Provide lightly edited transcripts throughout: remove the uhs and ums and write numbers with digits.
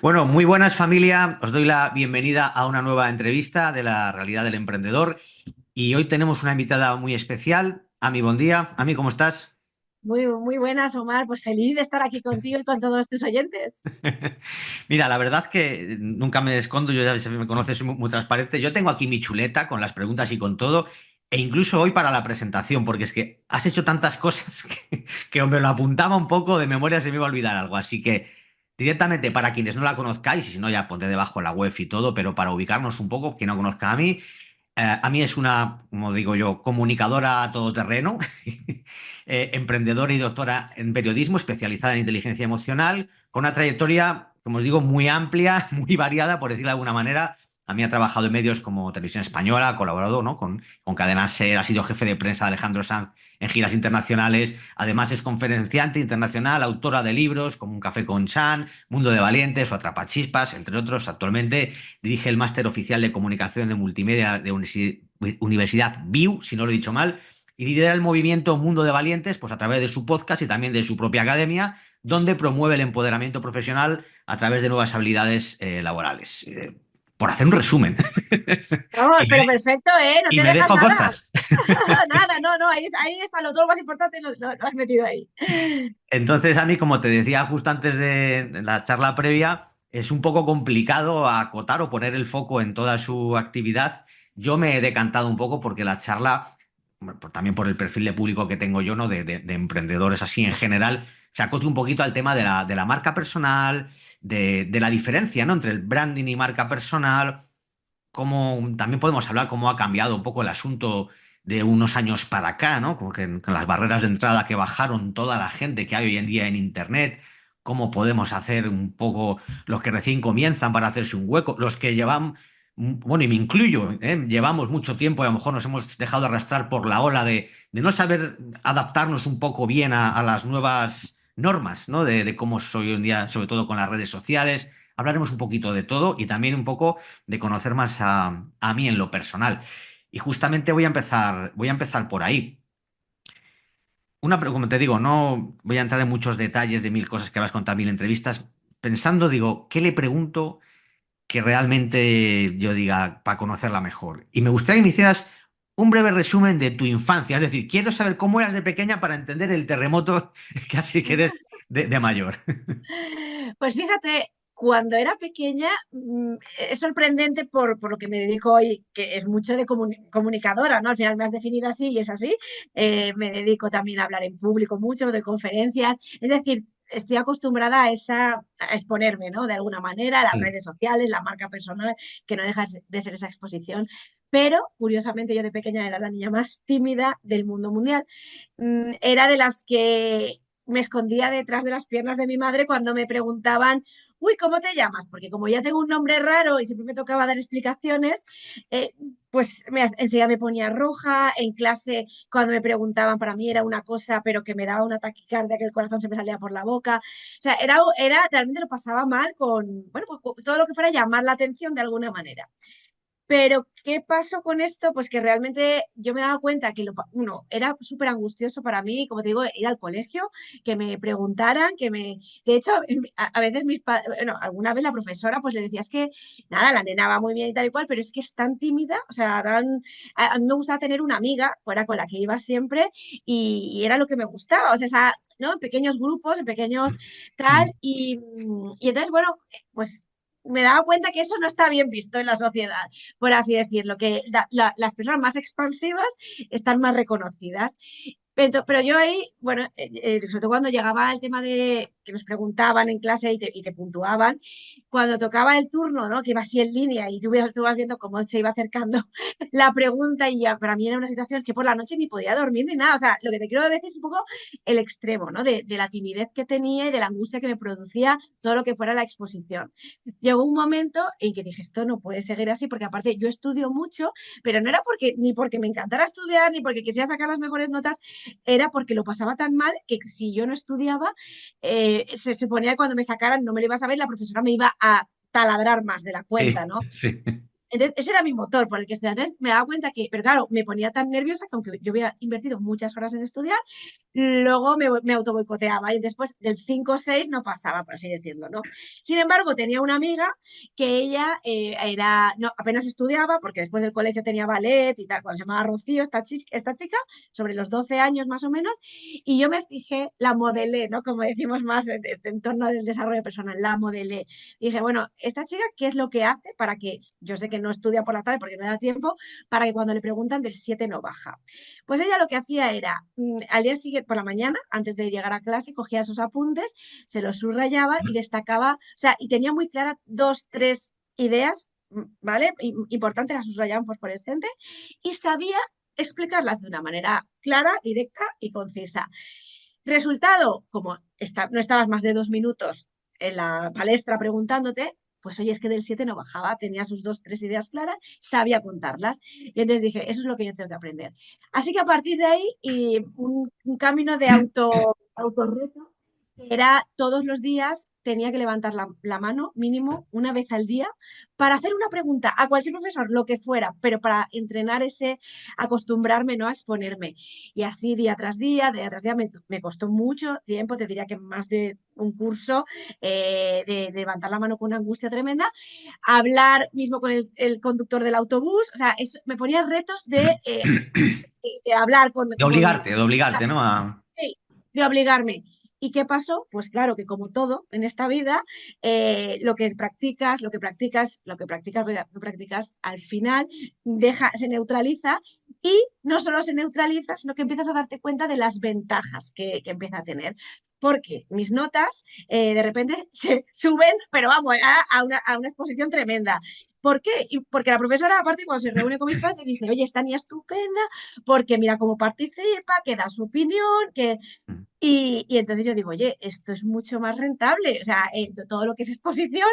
Bueno, muy buenas familia. Os doy la bienvenida a una nueva entrevista de la realidad del emprendedor. Y hoy tenemos una invitada muy especial. Ami, buen día. Ami, ¿cómo estás? Muy buenas, Omar. Pues feliz de estar aquí contigo y con todos tus oyentes. Mira, la verdad que nunca me escondo, yo ya me conoces, soy muy transparente. Yo tengo aquí mi chuleta con las preguntas y con todo, e incluso hoy para la presentación, porque es que has hecho tantas cosas que me lo apuntaba un poco de memoria, se me iba a olvidar algo. Así que directamente para quienes no la conozcáis, y si no ya ponte debajo la web y todo, pero para ubicarnos un poco, quien no conozca a mí es una, como digo yo, comunicadora todoterreno, emprendedora y doctora en periodismo, especializada en inteligencia emocional, con una trayectoria, como os digo, muy amplia, muy variada, por decirlo de alguna manera. A mí ha trabajado en medios como Televisión Española, ha colaborado, ¿no? con Cadena SER, ha sido jefe de prensa de Alejandro Sanz en giras internacionales. Además es conferenciante internacional, autora de libros como Un café con Chan, Mundo de Valientes o Atrapachispas, entre otros. Actualmente dirige el máster oficial de comunicación de multimedia de Universidad BIU, si no lo he dicho mal, y lidera el movimiento Mundo de Valientes, pues a través de su podcast y también de su propia academia, donde promueve el empoderamiento profesional a través de nuevas habilidades laborales. Por hacer un resumen. Vamos, y, me, pero perfecto, ¿eh? No y te me dejas dejo nada. cosas. Nada, no, no, ahí está lo todo lo más importante, lo has metido ahí. Entonces, a mí, como te decía justo antes de la charla previa, es un poco complicado acotar o poner el foco en toda su actividad. Yo me he decantado un poco porque la charla, bueno, también por el perfil de público que tengo yo, ¿no? De emprendedores así en general, se acote un poquito al tema de la marca personal, de la diferencia, ¿no? Entre el branding y marca personal, cómo también podemos hablar cómo ha cambiado un poco el asunto de unos años para acá, ¿no? Como que con las barreras de entrada que bajaron toda la gente que hay hoy en día en Internet, cómo podemos hacer un poco los que recién comienzan para hacerse un hueco, los que llevan, bueno, y me incluyo, ¿eh? Llevamos mucho tiempo y a lo mejor nos hemos dejado arrastrar por la ola de no saber adaptarnos un poco bien a las nuevas normas, ¿no? De cómo soy hoy en día, sobre todo con las redes sociales. Hablaremos un poquito de todo y también un poco de conocer más a mí en lo personal. Y justamente voy a empezar por ahí. Como te digo, no voy a entrar en muchos detalles de mil cosas que vas a contar, mil entrevistas. Pensando, digo, ¿qué le pregunto que realmente yo diga para conocerla mejor? Y me gustaría que me hicieras un breve resumen de tu infancia. Es decir, quiero saber cómo eras de pequeña para entender el terremoto que así que eres de mayor. Pues fíjate, cuando era pequeña, es sorprendente por lo que me dedico hoy, que es mucho de comunicadora, ¿no? Al final me has definido así y es así. Me dedico también a hablar en público mucho, de conferencias. Es decir, estoy acostumbrada a exponerme, ¿no? De alguna manera, las Sí. redes sociales, la marca personal, que no deja de ser esa exposición. Pero, curiosamente, yo de pequeña era la niña más tímida del mundo mundial. Era de las que me escondía detrás de las piernas de mi madre cuando me preguntaban, uy, ¿cómo te llamas? Porque como ya tengo un nombre raro y siempre me tocaba dar explicaciones, pues enseguida me ponía roja. En clase, cuando me preguntaban, para mí era una cosa, pero que me daba una taquicardia, que el corazón se me salía por la boca. O sea, realmente lo pasaba mal con, bueno, pues con todo lo que fuera llamar la atención de alguna manera. Pero, ¿qué pasó con esto? Pues que realmente yo me daba cuenta que uno, era súper angustioso para mí, como te digo, ir al colegio, que me preguntaran, De hecho, a veces bueno, alguna vez la profesora pues le decía, es que, nada, la nena va muy bien y tal y cual, pero es que es tan tímida, o sea, a mí me gustaba tener una amiga, fuera con la que iba siempre, y era lo que me gustaba, o sea, ¿no? En pequeños grupos, en pequeños tal, y entonces, bueno, pues me daba cuenta que eso no está bien visto en la sociedad, por así decirlo, que las personas más expansivas están más reconocidas. Pero yo ahí, bueno, sobre todo cuando llegaba el tema de que nos preguntaban en clase y te puntuaban, cuando tocaba el turno, ¿no? Que iba así en línea y tú vas viendo cómo se iba acercando la pregunta y ya para mí era una situación que por la noche ni podía dormir ni nada. O sea, lo que te quiero decir es un poco el extremo, ¿no? De la timidez que tenía y de la angustia que me producía todo lo que fuera la exposición. Llegó un momento en que dije, esto no puede seguir así, porque aparte yo estudio mucho, pero no era ni porque me encantara estudiar, ni porque quisiera sacar las mejores notas, era porque lo pasaba tan mal que si yo no estudiaba, se suponía que cuando me sacaran no me lo iba a saber, la profesora me iba a taladrar más de la cuenta, Sí, ¿no? sí. Entonces, ese era mi motor por el que estudiaba. Entonces, me daba cuenta que, pero claro, me ponía tan nerviosa que aunque yo había invertido muchas horas en estudiar, luego me auto boicoteaba y después del 5 o 6 no pasaba, por así decirlo, ¿no? Sin embargo, tenía una amiga que ella no, apenas estudiaba, porque después del colegio tenía ballet y tal, cuando se llamaba Rocío, esta chica, sobre los 12 años más o menos, y yo me fijé, la modelé, ¿no? Como decimos más en torno al desarrollo personal, la modelé. Dije, bueno, esta chica, ¿qué es lo que hace para que, yo sé que no estudia por la tarde porque no da tiempo, para que cuando le preguntan del 7 no baja? Pues ella lo que hacía era, al día siguiente, por la mañana, antes de llegar a clase, cogía sus apuntes, se los subrayaba y destacaba, o sea, y tenía muy claras dos, tres ideas, ¿vale? Importantes, las subrayaba en fosforescente y sabía explicarlas de una manera clara, directa y concisa. Resultado, como no estabas más de 2 minutos en la palestra preguntándote, pues oye, es que del 7 no bajaba, tenía sus dos, tres ideas claras, sabía contarlas. Y entonces dije, eso es lo que yo tengo que aprender. Así que a partir de ahí, y un camino de autorreto, era todos los días tenía que levantar la mano mínimo una vez al día para hacer una pregunta a cualquier profesor, lo que fuera, pero para entrenar acostumbrarme, ¿no? A exponerme. Y así día tras día, me costó mucho tiempo, te diría que más de un curso, de levantar la mano con una angustia tremenda, hablar mismo con el conductor del autobús, o sea, me ponía retos de hablar De obligarte, ¿no? sí, de obligarme. ¿Y qué pasó? Pues claro que como todo en esta vida, lo que practicas, al final se neutraliza y no solo se neutraliza, sino que empiezas a darte cuenta de las ventajas que empieza a tener. Porque mis notas de repente se suben, pero vamos, a una exposición tremenda. ¿Por qué? Porque la profesora, aparte, cuando se reúne con mis padres, dice, oye, esta niña estupenda, porque mira cómo participa, que da su opinión, que y entonces yo digo, oye, esto es mucho más rentable. O sea, todo lo que es exposición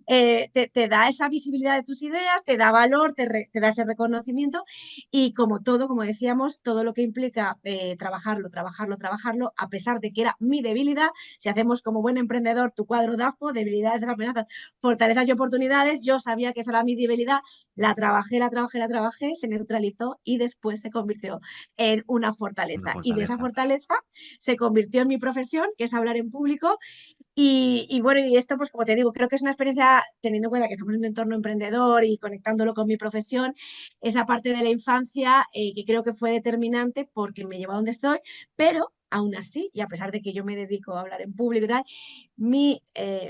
te da esa visibilidad de tus ideas, te da valor, te da ese reconocimiento y como todo, como decíamos, todo lo que implica trabajarlo, a pesar de que era mi debilidad, si hacemos como buen emprendedor tu cuadro DAFO, debilidades, amenazas, fortalezas y oportunidades, yo sabía que esa era mi debilidad, la trabajé, se neutralizó y después se convirtió en una Una fortaleza. Y de esa fortaleza. fortaleza se convirtió en mi profesión, que es hablar en público. Y bueno, y esto, pues como te digo, creo que es una experiencia, teniendo en cuenta que estamos en un entorno emprendedor y conectándolo con mi profesión, esa parte de la infancia que creo que fue determinante porque me llevó a donde estoy, pero aún así, y a pesar de que yo me dedico a hablar en público y tal, mi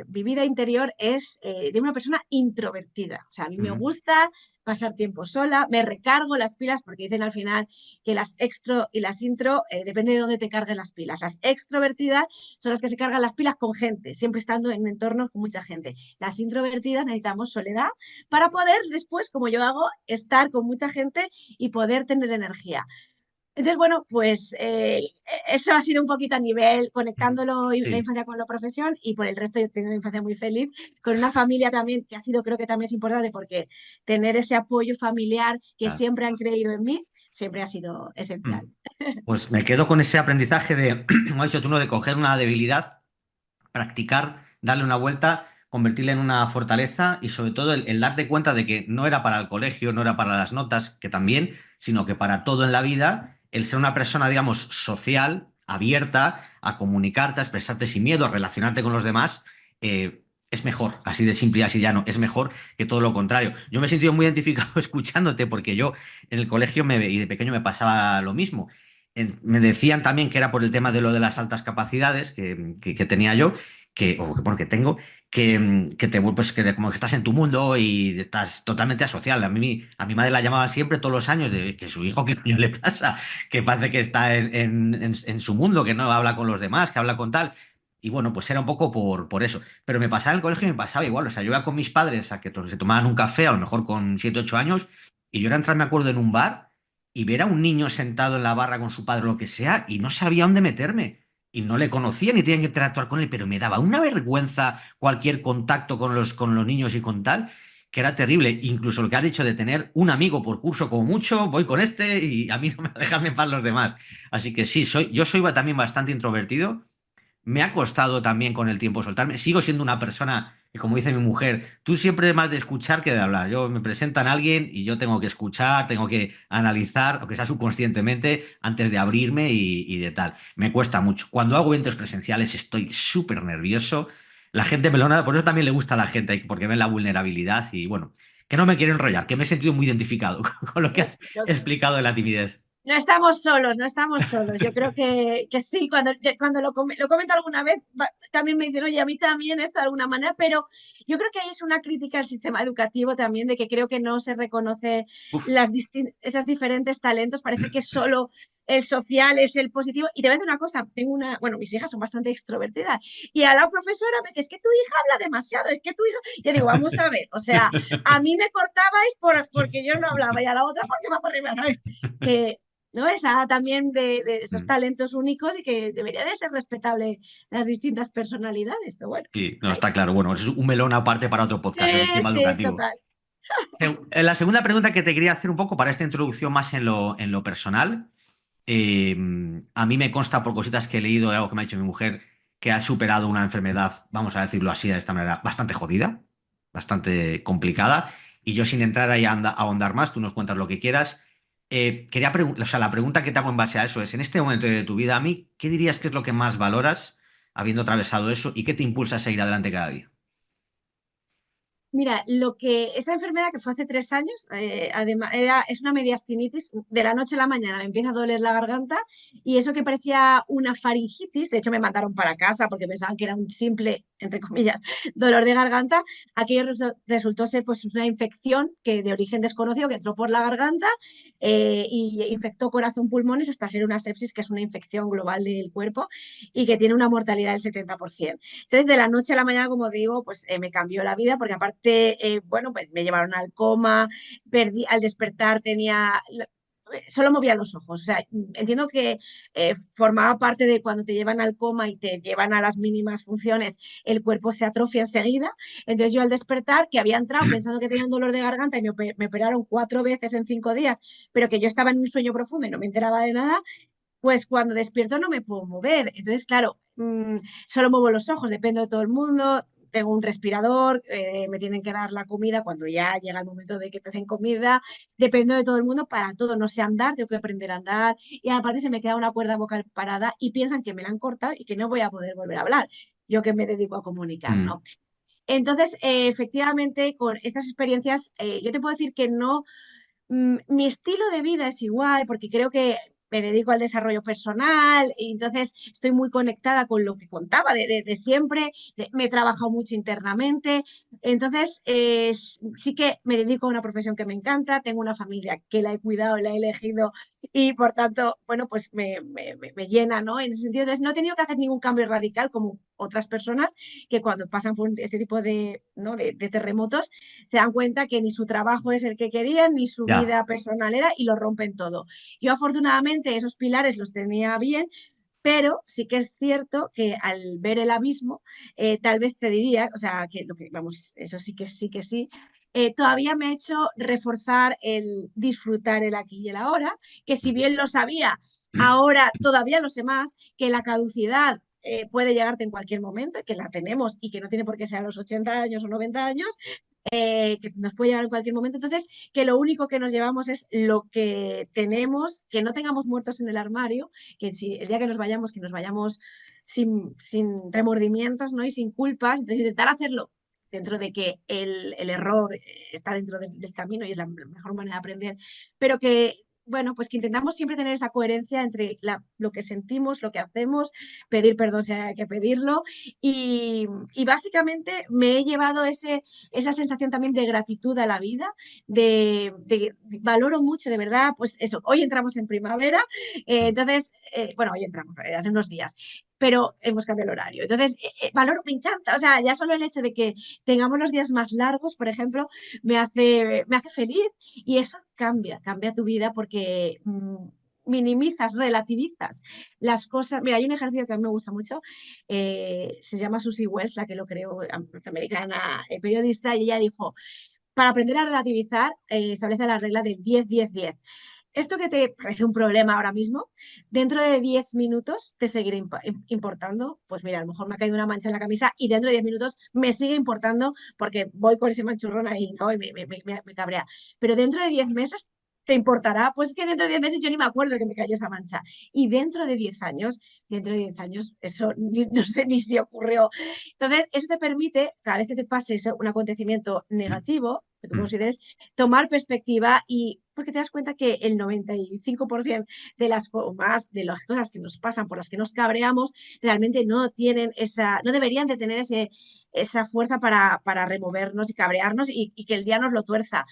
vida interior es de una persona introvertida. O sea, a mí me Ujú. gusta pasar tiempo sola, me recargo las pilas porque dicen al final que las extro y las intro, depende de dónde te carguen las pilas. Las extrovertidas son las que se cargan las pilas con gente, siempre estando en entornos con mucha gente. Las introvertidas necesitamos soledad para poder después, como yo hago, estar con mucha gente y poder tener energía. Entonces, bueno, pues eso ha sido un poquito a nivel conectándolo la Sí, infancia con la profesión y por el resto yo tengo una infancia muy feliz, con una familia también que ha sido, creo que también es importante porque tener ese apoyo familiar que claro. siempre han creído en mí, siempre ha sido esencial. Mm. Pues me quedo con ese aprendizaje de, como has dicho tú, ¿no? De coger una debilidad, practicar, darle una vuelta, convertirla en una fortaleza y sobre todo el darte cuenta de que no era para el colegio, no era para las notas, que también, sino que para todo en la vida, el ser una persona, digamos, social, abierta, a comunicarte, a expresarte sin miedo, a relacionarte con los demás, es mejor, así de simple y así llano, es mejor que todo lo contrario. Yo me he sentido muy identificado escuchándote porque yo en el colegio y de pequeño me pasaba lo mismo. Me decían también que era por el tema de lo de las altas capacidades que tenía yo, bueno, que tengo, pues, que como que estás en tu mundo y estás totalmente asocial. A mi madre la llamaban siempre todos los años de que su hijo, ¿qué coño le pasa? Que parece que está en su mundo, que no habla con los demás, que habla con tal. Y bueno, pues era un poco por eso. Pero me pasaba en el colegio y me pasaba igual. O sea, yo iba con mis padres a que se tomaban un café, a lo mejor con 7 8 años, y yo era entrar, me acuerdo, en un bar y ver a un niño sentado en la barra con su padre o lo que sea, y no sabía dónde meterme. Y no le conocía ni tenía que interactuar con él, pero me daba una vergüenza cualquier contacto con los niños y con tal, que era terrible. Incluso lo que has dicho de tener un amigo por curso como mucho, voy con este y a mí no me dejan en paz los demás. Así que sí, yo soy también bastante introvertido, Me ha costado también con el tiempo soltarme. Sigo siendo una persona que, como dice mi mujer, tú siempre eres más de escuchar que de hablar. Yo me presentan a alguien y yo tengo que escuchar, tengo que analizar, aunque sea subconscientemente, antes de abrirme y de tal. Me cuesta mucho. Cuando hago eventos presenciales estoy súper nervioso. La gente me lo nota, por eso también le gusta a la gente, porque ven la vulnerabilidad y bueno, que no me quiero enrollar, que me he sentido muy identificado con lo que has explicado de la timidez. No estamos solos, no estamos solos. Yo creo que sí, cuando lo comento alguna vez, también me dicen, oye, a mí también esto de alguna manera, pero yo creo que ahí es una crítica al sistema educativo también, de que creo que no se reconoce Uf. esas diferentes talentos. Parece que solo el social es el positivo. Y te voy a decir una cosa, bueno, mis hijas son bastante extrovertidas, y a la profesora me dice, es que tu hija habla demasiado, es que tu hija... Yo digo, vamos a ver, o sea, a mí me cortabais porque yo no hablaba, y a la otra porque va por arriba, ¿sabes? Que ¿no? Esa también de esos Mm. talentos únicos, y que debería de ser respetable las distintas personalidades, pero bueno, Sí, no, ahí. está claro. Bueno, es un melón aparte para otro podcast, el sistema Sí, educativo. total. La segunda pregunta que te quería hacer un poco para esta introducción más en lo personal, eh, a mí me consta por cositas que he leído, de algo que me ha dicho mi mujer, que ha superado una enfermedad, vamos a decirlo así, de esta manera, bastante jodida, bastante complicada, y yo sin entrar ahí a ahondar más, tú nos cuentas lo que quieras. Quería o sea, la pregunta que te hago en base a eso es, en este momento de tu vida, a mí, ¿qué dirías que es lo que más valoras habiendo atravesado eso y qué te impulsa a seguir adelante cada día? Mira, esta enfermedad que fue hace 3 años, además, es una mediastinitis. De la noche a la mañana me empieza a doler la garganta, y eso que parecía una faringitis, de hecho me mandaron para casa porque pensaban que era un simple, entre comillas, dolor de garganta. Aquello resultó ser pues una infección que de origen desconocido, que entró por la garganta, y infectó corazón, pulmones, hasta ser una sepsis, que es una infección global del cuerpo y que tiene una mortalidad del 70%. Entonces, de la noche a la mañana, como digo, pues me cambió la vida, porque aparte, bueno, pues me llevaron al coma, al despertar solo movía los ojos. O sea, entiendo que formaba parte de cuando te llevan al coma y te llevan a las mínimas funciones, el cuerpo se atrofia enseguida. Entonces yo al despertar, que había entrado pensando que tenía un dolor de garganta y me operaron 4 veces en 5 días, pero que yo estaba en un sueño profundo y no me enteraba de nada, pues cuando despierto no me puedo mover. Entonces, claro, solo muevo los ojos, dependo de todo el mundo. Tengo un respirador, me tienen que dar la comida cuando ya llega el momento de que te den comida. Dependo de todo el mundo para todo. No sé andar, tengo que aprender a andar. Y aparte se me queda una cuerda vocal parada y piensan que me la han cortado y que no voy a poder volver a hablar. Yo que me dedico a comunicar, Mm. ¿no? Entonces, efectivamente, con estas experiencias, yo te puedo decir que no, mi estilo de vida es igual, porque creo que me dedico al desarrollo personal, y entonces estoy muy conectada con lo que contaba de siempre. Me he trabajado mucho internamente, entonces sí que me dedico a una profesión que me encanta, tengo una familia que la he cuidado, la he elegido, y por tanto, bueno, pues me llena, ¿no? En ese sentido, entonces no he tenido que hacer ningún cambio radical como otras personas que cuando pasan por este tipo de, ¿no? de terremotos, se dan cuenta que ni su trabajo es el que querían, ni su Ya. vida personal era, y lo rompen todo. Yo afortunadamente esos pilares los tenía bien, pero sí que es cierto que al ver el abismo, tal vez te diría, o sea, que lo que, vamos, eso sí, todavía me ha hecho reforzar el disfrutar el aquí y el ahora, que si bien lo sabía, ahora todavía lo sé más, que la caducidad puede llegarte en cualquier momento, que la tenemos y que no tiene por qué ser a los 80 años o 90 años, que nos puede llegar en cualquier momento. Entonces, que lo único que nos llevamos es lo que tenemos, que no tengamos muertos en el armario, que si el día que nos vayamos sin remordimientos, ¿no? Y sin culpas. Entonces, intentar hacerlo dentro de que el error está dentro del camino y es la mejor manera de aprender, pero que, bueno, pues que intentamos siempre tener esa coherencia entre lo que sentimos, lo que hacemos, pedir perdón si hay que pedirlo, y básicamente me he llevado esa sensación también de gratitud a la vida, valoro mucho, de verdad, pues eso, hoy entramos en primavera, entonces, bueno, hoy entramos, hace unos días, pero hemos cambiado el horario. Entonces, valoro, me encanta, o sea, ya solo el hecho de que tengamos los días más largos, por ejemplo, me hace feliz, y eso cambia tu vida, porque minimizas, relativizas las cosas. Mira, hay un ejercicio que a mí me gusta mucho, se llama Susie West, la que lo creó, norteamericana, periodista, y ella dijo, para aprender a relativizar, establece la regla del 10-10-10. esto que te parece un problema ahora mismo, dentro de 10 minutos te seguirá importando. Pues mira, a lo mejor me ha caído una mancha en la camisa y dentro de 10 minutos me sigue importando porque voy con ese manchurrón ahí, ¿no? Y me cabrea. Pero dentro de 10 meses te importará, pues es que dentro de 10 meses yo ni me acuerdo que me cayó esa mancha. Y dentro de 10 años, eso no sé ni si ocurrió. Entonces, eso te permite, cada vez que te pase un acontecimiento negativo, que tú consideres, tomar perspectiva y porque te das cuenta que el 95% de las cosas que nos pasan, por las que nos cabreamos, realmente no tienen no deberían de tener esa fuerza para removernos y cabrearnos y que el día nos lo tuerza.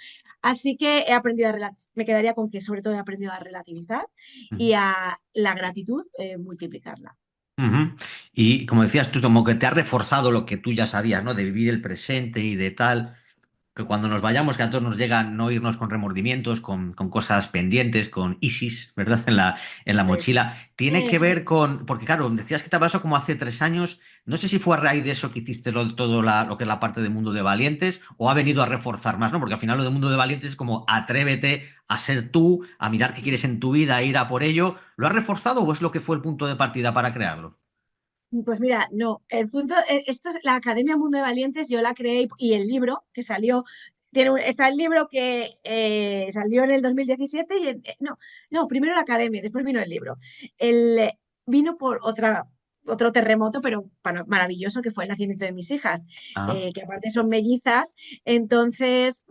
Así que he aprendido me quedaría con que sobre todo he aprendido a relativizar y a la gratitud multiplicarla. Ujú. Y como decías tú, como que te ha reforzado lo que tú ya sabías, ¿no? De vivir el presente y de tal. Que cuando nos vayamos, que a todos nos llega no irnos con remordimientos, con cosas pendientes, con ISIS, ¿verdad? En la Eso mochila. Tiene que eso ver es. con, porque claro, decías que te pasó como hace 3 años, no sé si fue a raíz de eso que hiciste todo lo que es la parte de Mundo de Valientes, o ha venido a reforzar más, ¿no? Porque al final lo de Mundo de Valientes es como atrévete a ser tú, a mirar qué quieres en tu vida, a ir a por ello. ¿Lo has reforzado o es lo que fue el punto de partida para crearlo? Pues mira, no, esto es la Academia Mundo de Valientes, yo la creé y el libro que salió, está el libro que salió en el 2017 y no, primero la Academia, después vino el libro. Vino por otro terremoto, pero maravilloso, que fue el nacimiento de mis hijas, Ah, que aparte son mellizas. Entonces,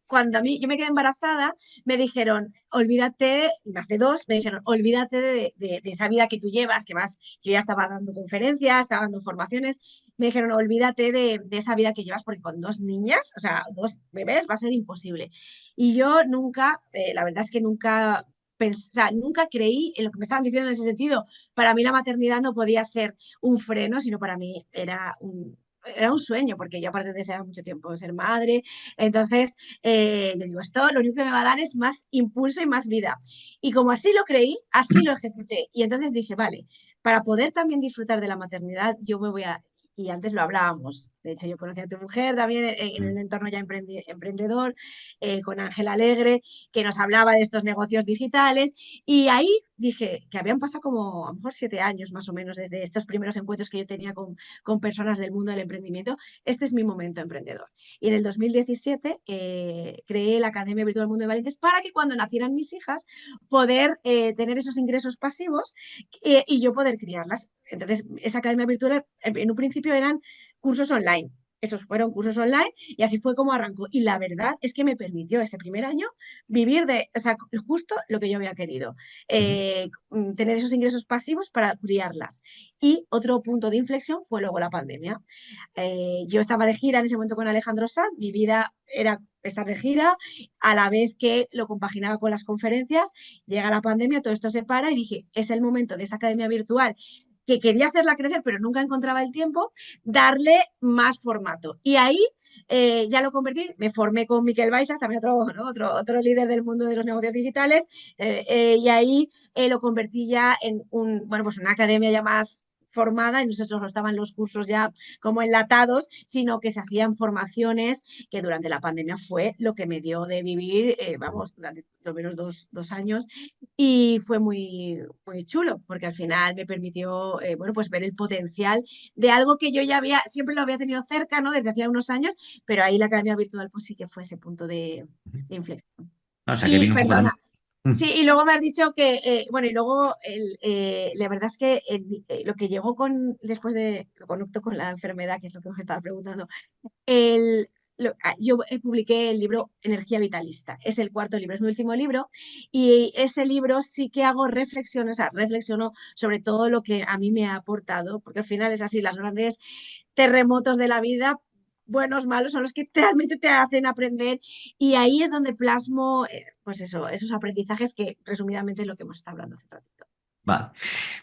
cuando yo me quedé embarazada, me dijeron, olvídate, y más de dos, me dijeron, olvídate de esa vida que tú llevas, que vas, yo ya estaba dando conferencias, estaba dando formaciones, me dijeron, olvídate de esa vida que llevas, porque con dos niñas, o sea, dos bebés, va a ser imposible. Y yo nunca, la verdad es que nunca... O sea, nunca creí en lo que me estaban diciendo en ese sentido. Para mí la maternidad no podía ser un freno, sino para mí era un sueño, porque yo aparte deseaba mucho tiempo ser madre. Entonces, yo digo, esto lo único que me va a dar es más impulso y más vida. Y como así lo creí, así lo ejecuté. Y entonces dije, vale, para poder también disfrutar de la maternidad, yo me voy a... Y antes lo hablábamos. De hecho, yo conocí a tu mujer también en el mm, entorno ya emprendedor, con Ángel Alegre, que nos hablaba de estos negocios digitales. Y ahí dije que habían pasado como a lo mejor 7 años más o menos desde estos primeros encuentros que yo tenía con personas del mundo del emprendimiento. Este es mi momento emprendedor. Y en el 2017 creé la Academia Virtual Mundo de Valientes para que cuando nacieran mis hijas poder tener esos ingresos pasivos y yo poder criarlas. Entonces, esa Academia Virtual en un principio eran cursos online. Esos fueron cursos online y así fue como arrancó. Y la verdad es que me permitió ese primer año vivir o sea, justo lo que yo había querido. ujú. Tener esos ingresos pasivos para criarlas. Y otro punto de inflexión fue luego la pandemia. Yo estaba de gira en ese momento con Alejandro Sanz, mi vida era estar de gira, a la vez que lo compaginaba con las conferencias, llega la pandemia, todo esto se para y dije, es el momento de esa academia virtual que quería hacerla crecer, pero nunca encontraba el tiempo, darle más formato. Y ahí ya lo convertí, me formé con Miquel Baisas, también otro líder del mundo de los negocios digitales, y ahí lo convertí ya en bueno, pues una academia ya más formada, y no solo estaban los cursos ya como enlatados, sino que se hacían formaciones que durante la pandemia fue lo que me dio de vivir, vamos, durante lo menos dos años, y fue muy, muy chulo, porque al final me permitió, bueno, pues ver el potencial de algo que yo ya siempre lo había tenido cerca, ¿no? Desde hacía unos años, pero ahí la academia virtual pues sí que fue ese punto de inflexión. O sea, que Y viene un poco de... perdona, sí, y luego me has dicho que, bueno, y luego la verdad es que lo que llegó después de, lo conecto con la enfermedad, que es lo que os estaba preguntando, yo publiqué el libro Energía Vitalista, es el cuarto libro, es mi último libro, y ese libro sí que hago reflexiones, o sea, reflexiono sobre todo lo que a mí me ha aportado, porque al final es así, las grandes terremotos de la vida, buenos, malos, son los que realmente te hacen aprender y ahí es donde plasmo, pues eso, esos aprendizajes que resumidamente es lo que hemos estado hablando hace un ratito. Vale.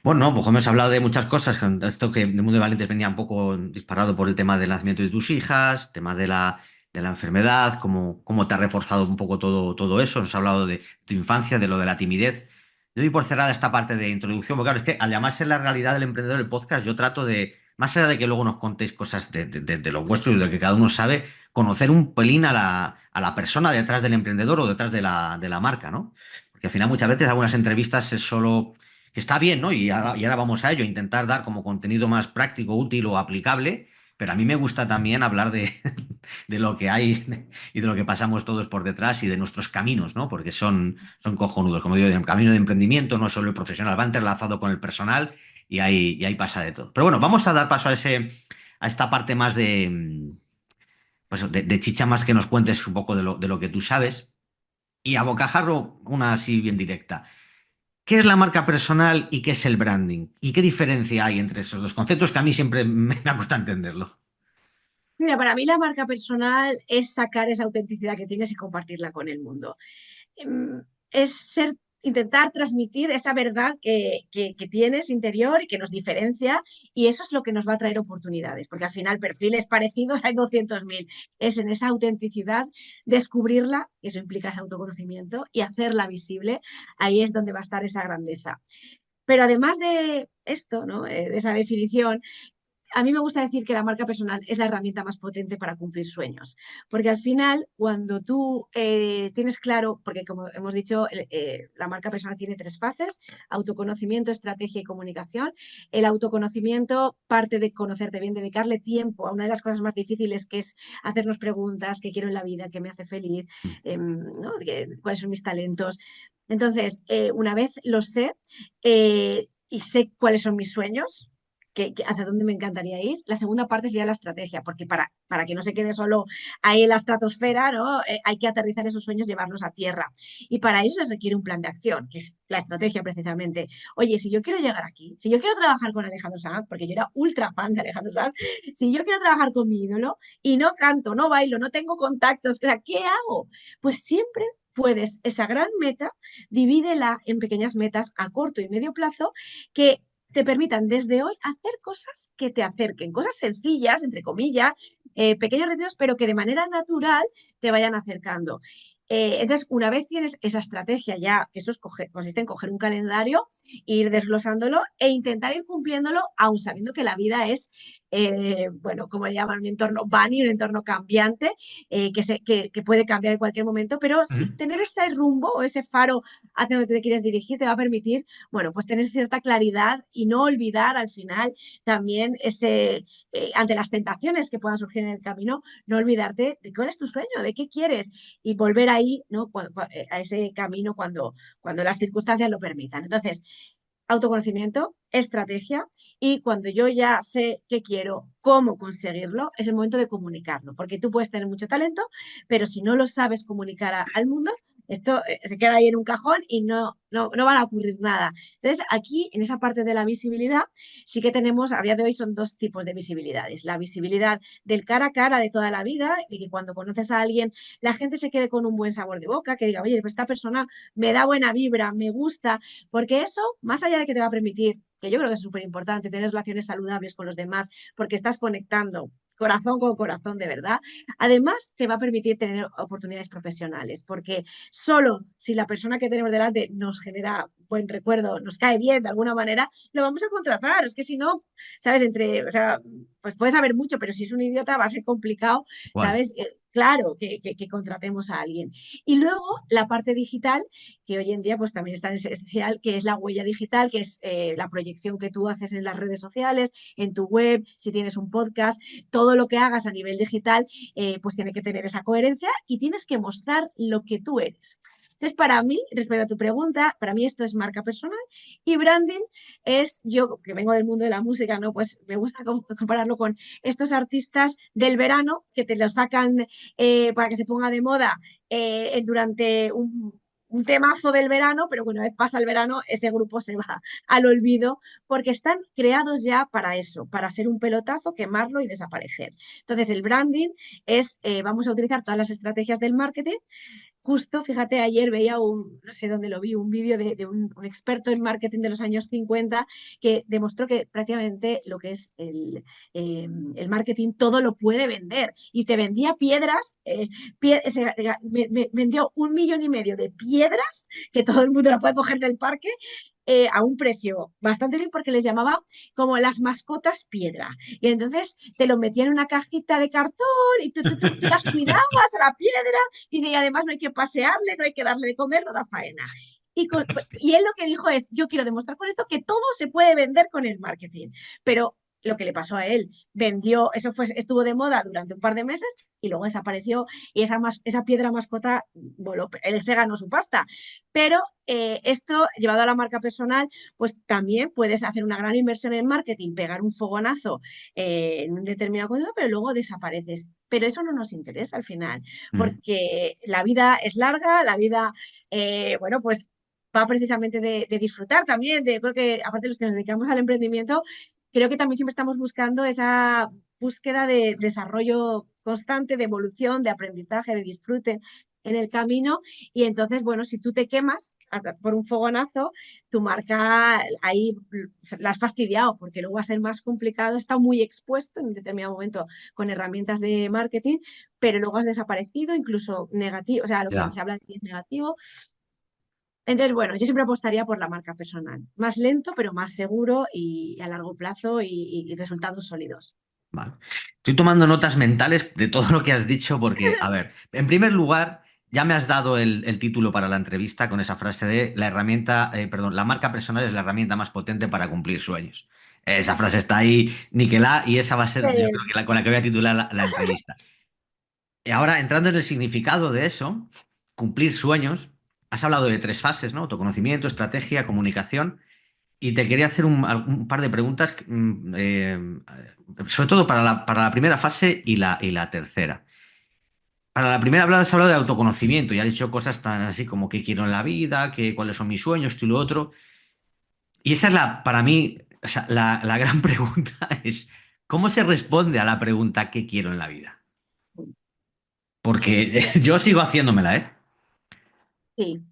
Bueno, pues hemos hablado de muchas cosas, con esto que el mundo de Valientes venía un poco disparado por el tema del nacimiento de tus hijas, tema de la enfermedad, cómo te ha reforzado un poco todo eso. Nos ha hablado de tu infancia, de lo de la timidez. Yo doy por cerrada esta parte de introducción, porque claro, es que al llamarse la realidad del emprendedor el podcast, yo trato de más allá de que luego nos contéis cosas de lo vuestro y de lo que cada uno sabe, conocer un pelín a la persona detrás del emprendedor o detrás de la marca, ¿no? Porque al final muchas veces algunas entrevistas es solo, que está bien, ¿no? Y ahora vamos a ello, intentar dar como contenido más práctico, útil o aplicable, pero a mí me gusta también hablar de lo que hay y de lo que pasamos todos por detrás y de nuestros caminos, ¿no? Porque son cojonudos. Como digo, el camino de emprendimiento no solo el profesional, va entrelazado con el personal y ahí pasa de todo. Pero bueno, vamos a dar paso a esta parte más pues, de chicha, más que nos cuentes un poco de lo que tú sabes. Y a bocajarro, una así bien directa. ¿Qué es la marca personal y qué es el branding? ¿Y qué diferencia hay entre esos dos conceptos que a mí siempre me ha costado entenderlo? Mira, para mí la marca personal es sacar esa autenticidad que tienes y compartirla con el mundo. Es ser, intentar transmitir esa verdad que tienes interior y que nos diferencia, y eso es lo que nos va a traer oportunidades, porque al final perfiles parecidos hay 200.000. Es en esa autenticidad descubrirla, eso implica ese autoconocimiento, y hacerla visible. Ahí es donde va a estar esa grandeza. Pero además de esto, ¿no? De esa definición, a mí me gusta decir que la marca personal es la herramienta más potente para cumplir sueños, porque al final, cuando tú tienes claro, porque como hemos dicho, la marca personal tiene tres fases: autoconocimiento, estrategia y comunicación. El autoconocimiento parte de conocerte bien, dedicarle tiempo a una de las cosas más difíciles, que es hacernos preguntas: ¿qué quiero en la vida? ¿Qué me hace feliz? ¿No? ¿Cuáles son mis talentos? Entonces, una vez lo sé, y sé cuáles son mis sueños, hacia dónde me encantaría ir. La segunda parte sería la estrategia, porque para que no se quede solo ahí en la estratosfera, ¿no? Hay que aterrizar esos sueños, llevarlos a tierra. Y para eso se requiere un plan de acción, que es la estrategia precisamente. Oye, si yo quiero llegar aquí, si yo quiero trabajar con Alejandro Sanz, porque yo era ultra fan de Alejandro Sanz, si yo quiero trabajar con mi ídolo y no canto, no bailo, no tengo contactos, o sea, ¿qué hago? Pues siempre puedes esa gran meta, divídela en pequeñas metas a corto y medio plazo, que te permitan desde hoy hacer cosas que te acerquen, cosas sencillas, entre comillas, pequeños retos, pero que de manera natural te vayan acercando. Entonces, una vez tienes esa estrategia ya, que eso consiste en coger un calendario, ir desglosándolo e intentar ir cumpliéndolo, aun sabiendo que la vida es, bueno, como le llaman, un entorno bunny, un entorno cambiante, que puede cambiar en cualquier momento, pero sí Ujú. tener ese rumbo o ese faro hacia donde te quieres dirigir te va a permitir, bueno, pues tener cierta claridad y no olvidar al final también ante las tentaciones que puedan surgir en el camino, no olvidarte de cuál es tu sueño, de qué quieres, y volver ahí, ¿no? A ese camino cuando las circunstancias lo permitan. Entonces, autoconocimiento, estrategia, y cuando yo ya sé qué quiero, cómo conseguirlo, es el momento de comunicarlo, porque tú puedes tener mucho talento, pero si no lo sabes comunicar al mundo, esto se queda ahí en un cajón y no van a ocurrir nada. Entonces, aquí, en esa parte de la visibilidad, sí que tenemos, a día de hoy son dos tipos de visibilidades: la visibilidad del cara a cara de toda la vida, de que cuando conoces a alguien, la gente se quede con un buen sabor de boca, que diga, oye, pues esta persona me da buena vibra, me gusta, porque eso, más allá de que te va a permitir, que yo creo que es súper importante, tener relaciones saludables con los demás, porque estás conectando corazón con corazón de verdad, además te va a permitir tener oportunidades profesionales, porque solo si la persona que tenemos delante nos genera buen recuerdo, nos cae bien de alguna manera, lo vamos a contratar. Es que si no, ¿sabes? O sea, pues puedes saber mucho, pero si es un idiota va a ser complicado, ¿Cuál? ¿sabes? Claro que contratemos a alguien. Y luego la parte digital, que hoy en día pues también es tan esencial, que es la huella digital, que es la proyección que tú haces en las redes sociales, en tu web, si tienes un podcast, todo lo que hagas a nivel digital, pues tiene que tener esa coherencia y tienes que mostrar lo que tú eres. Entonces, para mí, respecto a tu pregunta, para mí esto es marca personal, y branding es, yo que vengo del mundo de la música, ¿no? Pues me gusta compararlo con estos artistas del verano que te lo sacan para que se ponga de moda durante un temazo del verano, pero que una vez pasa el verano, ese grupo se va al olvido, porque están creados ya para eso, para ser un pelotazo, quemarlo y desaparecer. Entonces, el branding es, vamos a utilizar todas las estrategias del marketing. Justo, fíjate, ayer veía no sé dónde lo vi, un vídeo de un experto en marketing de los años 50, que demostró que prácticamente lo que es el marketing todo lo puede vender. Y te vendía piedras, vendió 1,5 millones de piedras, que todo el mundo la puede coger del parque, a un precio bastante bien porque les llamaba como las mascotas piedra. Y entonces te lo metían en una cajita de cartón y tú las cuidabas a la piedra y además no hay que pasearle, no hay que darle de comer, no da faena. Y él lo que dijo es, yo quiero demostrar con esto que todo se puede vender con el marketing. Pero lo que le pasó a él, vendió, estuvo de moda durante un par de meses y luego desapareció y esa piedra mascota voló, él se ganó su pasta. Pero esto, llevado a la marca personal, pues también puedes hacer una gran inversión en marketing, pegar un fogonazo en un determinado contenido, pero luego desapareces. Pero eso no nos interesa al final, Mm. porque la vida es larga, la vida, bueno, pues va precisamente de disfrutar también, creo que aparte de los que nos dedicamos al emprendimiento, creo que también siempre estamos buscando esa búsqueda de desarrollo constante, de evolución, de aprendizaje, de disfrute en el camino. Y entonces, bueno, si tú te quemas por un fogonazo, tu marca ahí la has fastidiado porque luego va a ser más complicado, está muy expuesto en un determinado momento con herramientas de marketing, pero luego has desaparecido, incluso negativo, o sea, lo que se Ya. habla de ti es negativo. Entonces, bueno, yo siempre apostaría por la marca personal. Más lento, pero más seguro y a largo plazo y resultados sólidos. Vale. Estoy tomando notas mentales de todo lo que has dicho porque, a ver, en primer lugar, ya me has dado el título para la entrevista con esa frase de la herramienta, perdón, la marca personal es la herramienta más potente para cumplir sueños. Esa frase está ahí, niquelá, y esa va a ser, yo creo que con la que voy a titular la entrevista. Y ahora, entrando en el significado de eso, cumplir sueños, has hablado de tres fases, ¿no? Autoconocimiento, estrategia, comunicación. Y te quería hacer un par de preguntas, sobre todo para la primera fase y la tercera. Para la primera has hablado de autoconocimiento y has dicho cosas tan así como qué quiero en la vida, cuáles son mis sueños, esto y lo otro. Y esa es para mí, o sea, la gran pregunta es, ¿cómo se responde a la pregunta qué quiero en la vida? Porque Bien, yo sigo haciéndomela, ¿eh? sí,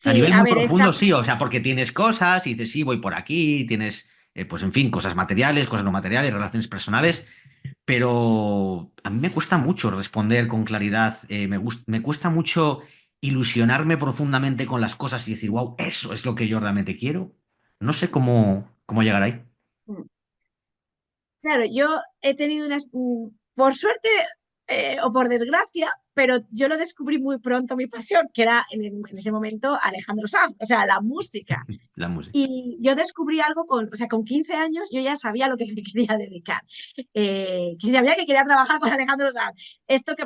A sí, nivel a muy ver, profundo, sí, o sea, porque tienes cosas y dices, sí, voy por aquí, tienes, pues en fin, cosas materiales, cosas no materiales, relaciones personales, pero a mí me cuesta mucho responder con claridad, me cuesta mucho ilusionarme profundamente con las cosas y decir, wow, eso es lo que yo realmente quiero. No sé cómo llegar ahí. claro, yo he tenido por suerte o por desgracia, pero yo lo descubrí muy pronto mi pasión, que era en ese momento Alejandro Sanz, o sea, la música. La música. Y yo descubrí algo o sea, con 15 años yo ya sabía lo que me quería dedicar, que sabía que quería trabajar con Alejandro Sanz. Esto que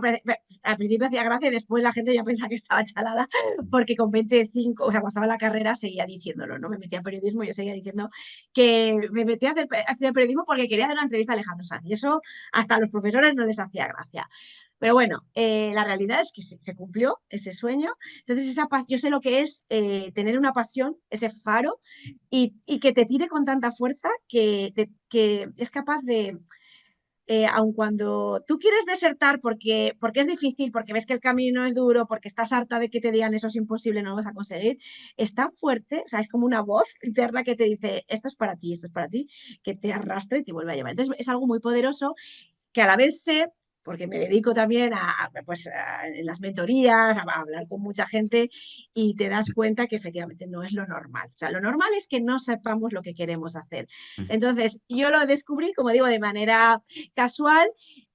al principio hacía gracia y después la gente ya pensaba que estaba chalada, porque con 25, o sea, cuando estaba en la carrera seguía diciéndolo, ¿no? Me metía a periodismo y yo seguía diciendo que me metí a estudiar periodismo porque quería hacer una entrevista a Alejandro Sanz. Y eso hasta a los profesores no les hacía gracia. Pero bueno, la realidad es que se cumplió ese sueño. Entonces, yo sé lo que es tener una pasión, ese faro, y que te tire con tanta fuerza que es capaz de, aun cuando tú quieres desertar porque es difícil, porque ves que el camino es duro, porque estás harta de que te digan eso es imposible, no lo vas a conseguir, es tan fuerte, o sea, es como una voz interna que te dice, esto es para ti, que te arrastra y te vuelve a llevar. Entonces, es algo muy poderoso que a la vez sé, porque me dedico también pues, en las mentorías, a hablar con mucha gente y te das cuenta que efectivamente no es lo normal. O sea, lo normal es que no sepamos lo que queremos hacer. Entonces, yo lo descubrí, como digo, de manera casual.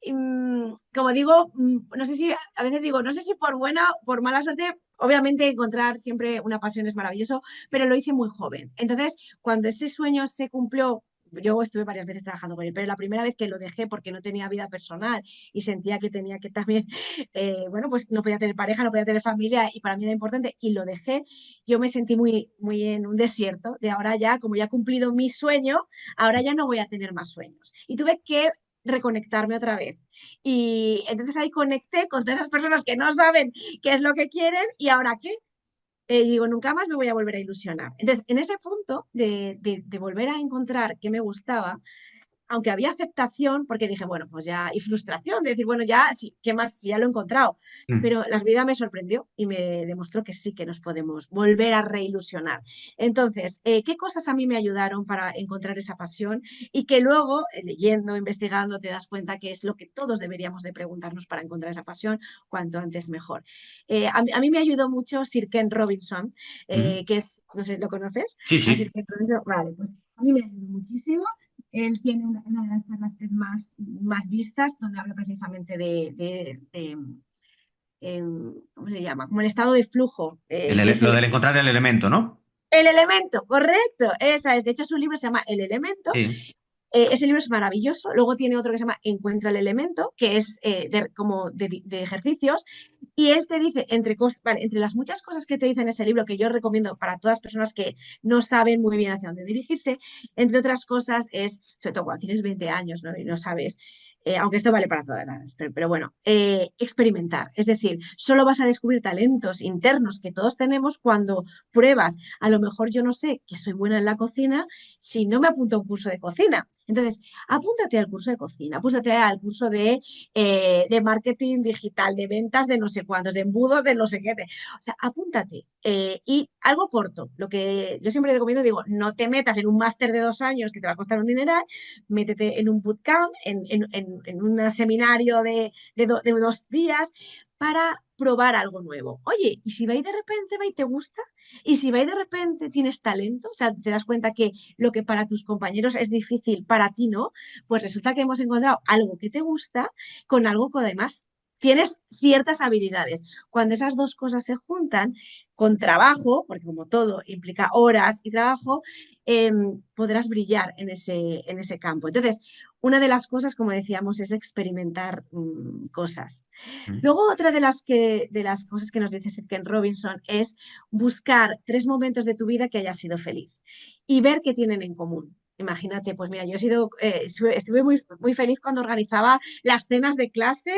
Como digo, no sé si, a veces digo, no sé si por buena o por mala suerte, obviamente encontrar siempre una pasión es maravilloso, pero lo hice muy joven. Entonces, cuando ese sueño se cumplió, yo estuve varias veces trabajando con él, pero la primera vez que lo dejé porque no tenía vida personal y sentía que tenía que también, bueno, pues no podía tener pareja, no podía tener familia y para mí era importante y lo dejé, yo me sentí muy, muy en un desierto de ahora ya, como ya he cumplido mi sueño, ahora ya no voy a tener más sueños. Y tuve que reconectarme otra vez. Y entonces ahí conecté con todas esas personas que no saben qué es lo que quieren y ahora qué, y digo, nunca más me voy a volver a ilusionar. Entonces, en ese punto de volver a encontrar qué me gustaba, aunque había aceptación, porque dije, bueno, pues ya, y frustración de decir, bueno, ya, sí, ¿qué más? Si ya lo he encontrado. Mm. Pero la vida me sorprendió y me demostró que sí que nos podemos volver a reilusionar. Entonces, ¿qué cosas a mí me ayudaron para encontrar esa pasión? Y que luego, leyendo, investigando, te das cuenta que es lo que todos deberíamos de preguntarnos para encontrar esa pasión, cuanto antes mejor. A mí me ayudó mucho Sir Ken Robinson, Mm. que es, no sé si lo conoces, Sí, a Sir sí. Ken Robinson, vale, pues a mí me ayudó muchísimo. Él tiene una de las charlas TED más vistas, donde habla precisamente ¿cómo se llama? Como el estado de flujo, que es Lo del encontrar el elemento, ¿no? el elemento, correcto, esa es. De hecho, su libro se llama El elemento. Sí. Ese libro es maravilloso. Luego tiene otro que se llama Encuentra el elemento, que es como de ejercicios. Y él te dice, vale, entre las muchas cosas que te dice en ese libro, que yo recomiendo para todas las personas que no saben muy bien hacia dónde dirigirse, entre otras cosas es, sobre todo cuando tienes 20 años, ¿no? Y no sabes, aunque esto vale para todas las, pero bueno, experimentar. Es decir, solo vas a descubrir talentos internos que todos tenemos cuando pruebas. A lo mejor yo no sé que soy buena en la cocina si no me apunto a un curso de cocina. Entonces, apúntate al curso de cocina, apúntate al curso de marketing digital, de ventas, de no sé cuántos, de embudos, de no sé qué. O sea, apúntate. Y algo corto, lo que yo siempre recomiendo, digo, no te metas en un máster de 2 años que te va a costar un dineral, métete en un bootcamp, en un seminario de 2 días para probar algo nuevo. Oye, ¿y si va y de repente va y te gusta? ¿Y si va y de repente tienes talento? O sea, te das cuenta que lo que para tus compañeros es difícil, para ti no, pues resulta que hemos encontrado algo que te gusta con algo que además tienes ciertas habilidades. Cuando esas dos cosas se juntan con trabajo, porque como todo implica horas y trabajo, podrás brillar en ese campo. Entonces, una de las cosas, como decíamos, es experimentar cosas. Mm. Luego, otra de las cosas que nos dice Sir Ken Robinson es buscar 3 momentos de tu vida que hayas sido feliz y ver qué tienen en común. Imagínate, pues mira, yo estuve muy, muy feliz cuando organizaba las cenas de clase,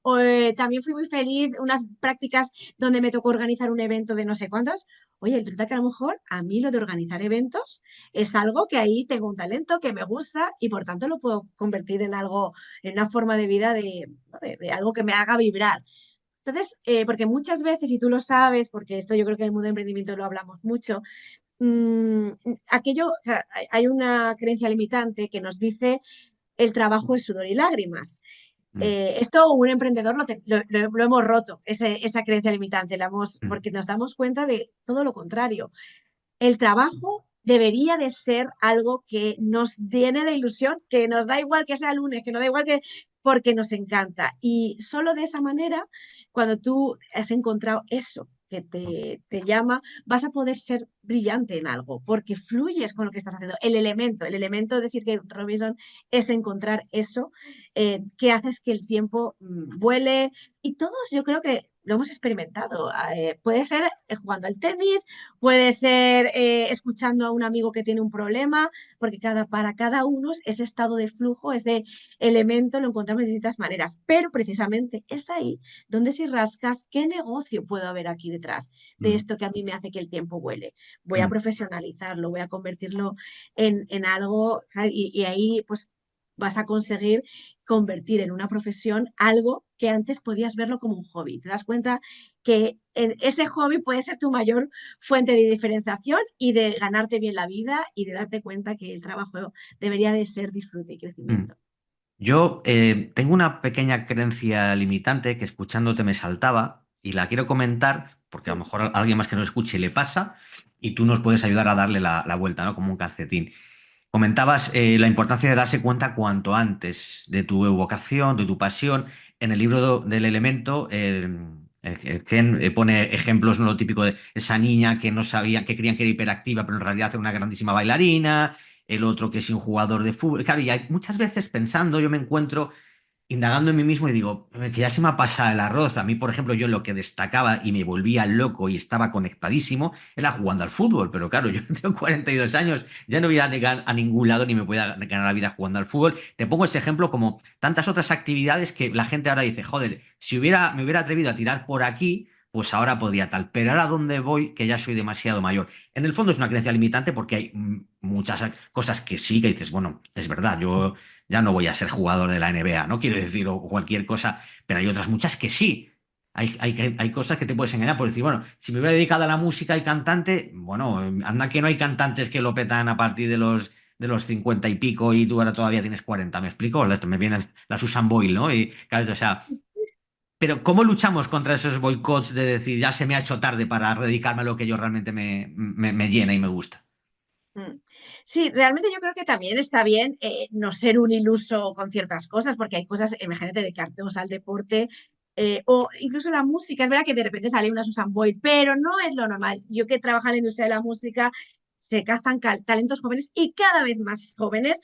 o, también fui muy feliz unas prácticas donde me tocó organizar un evento de no sé cuántos. Oye, el truco es que a lo mejor a mí lo de organizar eventos es algo que ahí tengo un talento que me gusta y por tanto lo puedo convertir en algo, en una forma de vida de algo que me haga vibrar. Entonces, porque muchas veces, y tú lo sabes, porque esto yo creo que en el mundo de emprendimiento lo hablamos mucho, mm, o sea, hay una creencia limitante que nos dice el trabajo es sudor y lágrimas. Mm. Esto un emprendedor lo hemos roto, esa creencia limitante, Mm. porque nos damos cuenta de todo lo contrario. El trabajo debería de ser algo que nos llene de ilusión, que nos da igual que sea lunes, que nos da igual que porque nos encanta. Y solo de esa manera, cuando tú has encontrado eso que te llama, vas a poder ser brillante en algo, porque fluyes con lo que estás haciendo. El elemento de Sir Robinson es encontrar eso que haces que el tiempo vuele. Y todos yo creo que lo hemos experimentado. Puede ser jugando al tenis, puede ser escuchando a un amigo que tiene un problema, porque para cada uno ese estado de flujo, ese elemento lo encontramos de distintas maneras. Pero precisamente es ahí donde si rascas, ¿qué negocio puedo haber aquí detrás de Mm. esto que a mí me hace que el tiempo vuele? Voy a Mm. profesionalizarlo, voy a convertirlo en algo, ¿sabes? Y ahí pues vas a conseguir convertir en una profesión algo que antes podías verlo como un hobby. Te das cuenta que ese hobby puede ser tu mayor fuente de diferenciación y de ganarte bien la vida y de darte cuenta que el trabajo debería de ser disfrute y Mm. crecimiento. Yo tengo una pequeña creencia limitante que escuchándote me saltaba y la quiero comentar porque a lo mejor a alguien más que nos escuche le pasa y tú nos puedes ayudar a darle la vuelta, ¿no? Como un calcetín. Comentabas la importancia de darse cuenta cuanto antes de tu vocación, de tu pasión. En el libro del elemento, Ken pone ejemplos, no lo típico de esa niña que no sabía, que creían que era hiperactiva, pero en realidad era una grandísima bailarina, el otro que es un jugador de fútbol. Claro, y hay, muchas veces pensando, yo me encuentro indagando en mí mismo y digo, que ya se me ha pasado el arroz. A mí, por ejemplo, yo lo que destacaba y me volvía loco y estaba conectadísimo era jugando al fútbol. Pero claro, yo tengo 42 años, ya no voy a llegar a ningún lado ni me voy a ganar la vida jugando al fútbol. Te pongo ese ejemplo como tantas otras actividades que la gente ahora dice, joder, si me hubiera atrevido a tirar por aquí, pues ahora podría tal. Pero ahora dónde voy, que ya soy demasiado mayor. En el fondo es una creencia limitante porque hay muchas cosas que sí, que dices, bueno, es verdad, yo ya no voy a ser jugador de la NBA, no quiero decir o cualquier cosa, pero hay otras muchas que sí. Hay cosas que te puedes engañar por decir, bueno, si me hubiera dedicado a la música y cantante, bueno, anda que no hay cantantes que lo petan a partir de los 50 y pico y tú ahora todavía tienes 40, ¿me explico? Esto me viene la Susan Boyle, ¿no? Y claro, o sea, pero ¿cómo luchamos contra esos boicots de decir, ya se me ha hecho tarde para dedicarme a lo que yo realmente me llena y me gusta? Mm. Sí, realmente yo creo que también está bien no ser un iluso con ciertas cosas, porque hay cosas, imagínate, dedicarte al deporte o incluso la música. Es verdad que de repente sale una Susan Boyle, pero no es lo normal. Yo que trabajo en la industria de la música, se cazan talentos jóvenes y cada vez más jóvenes,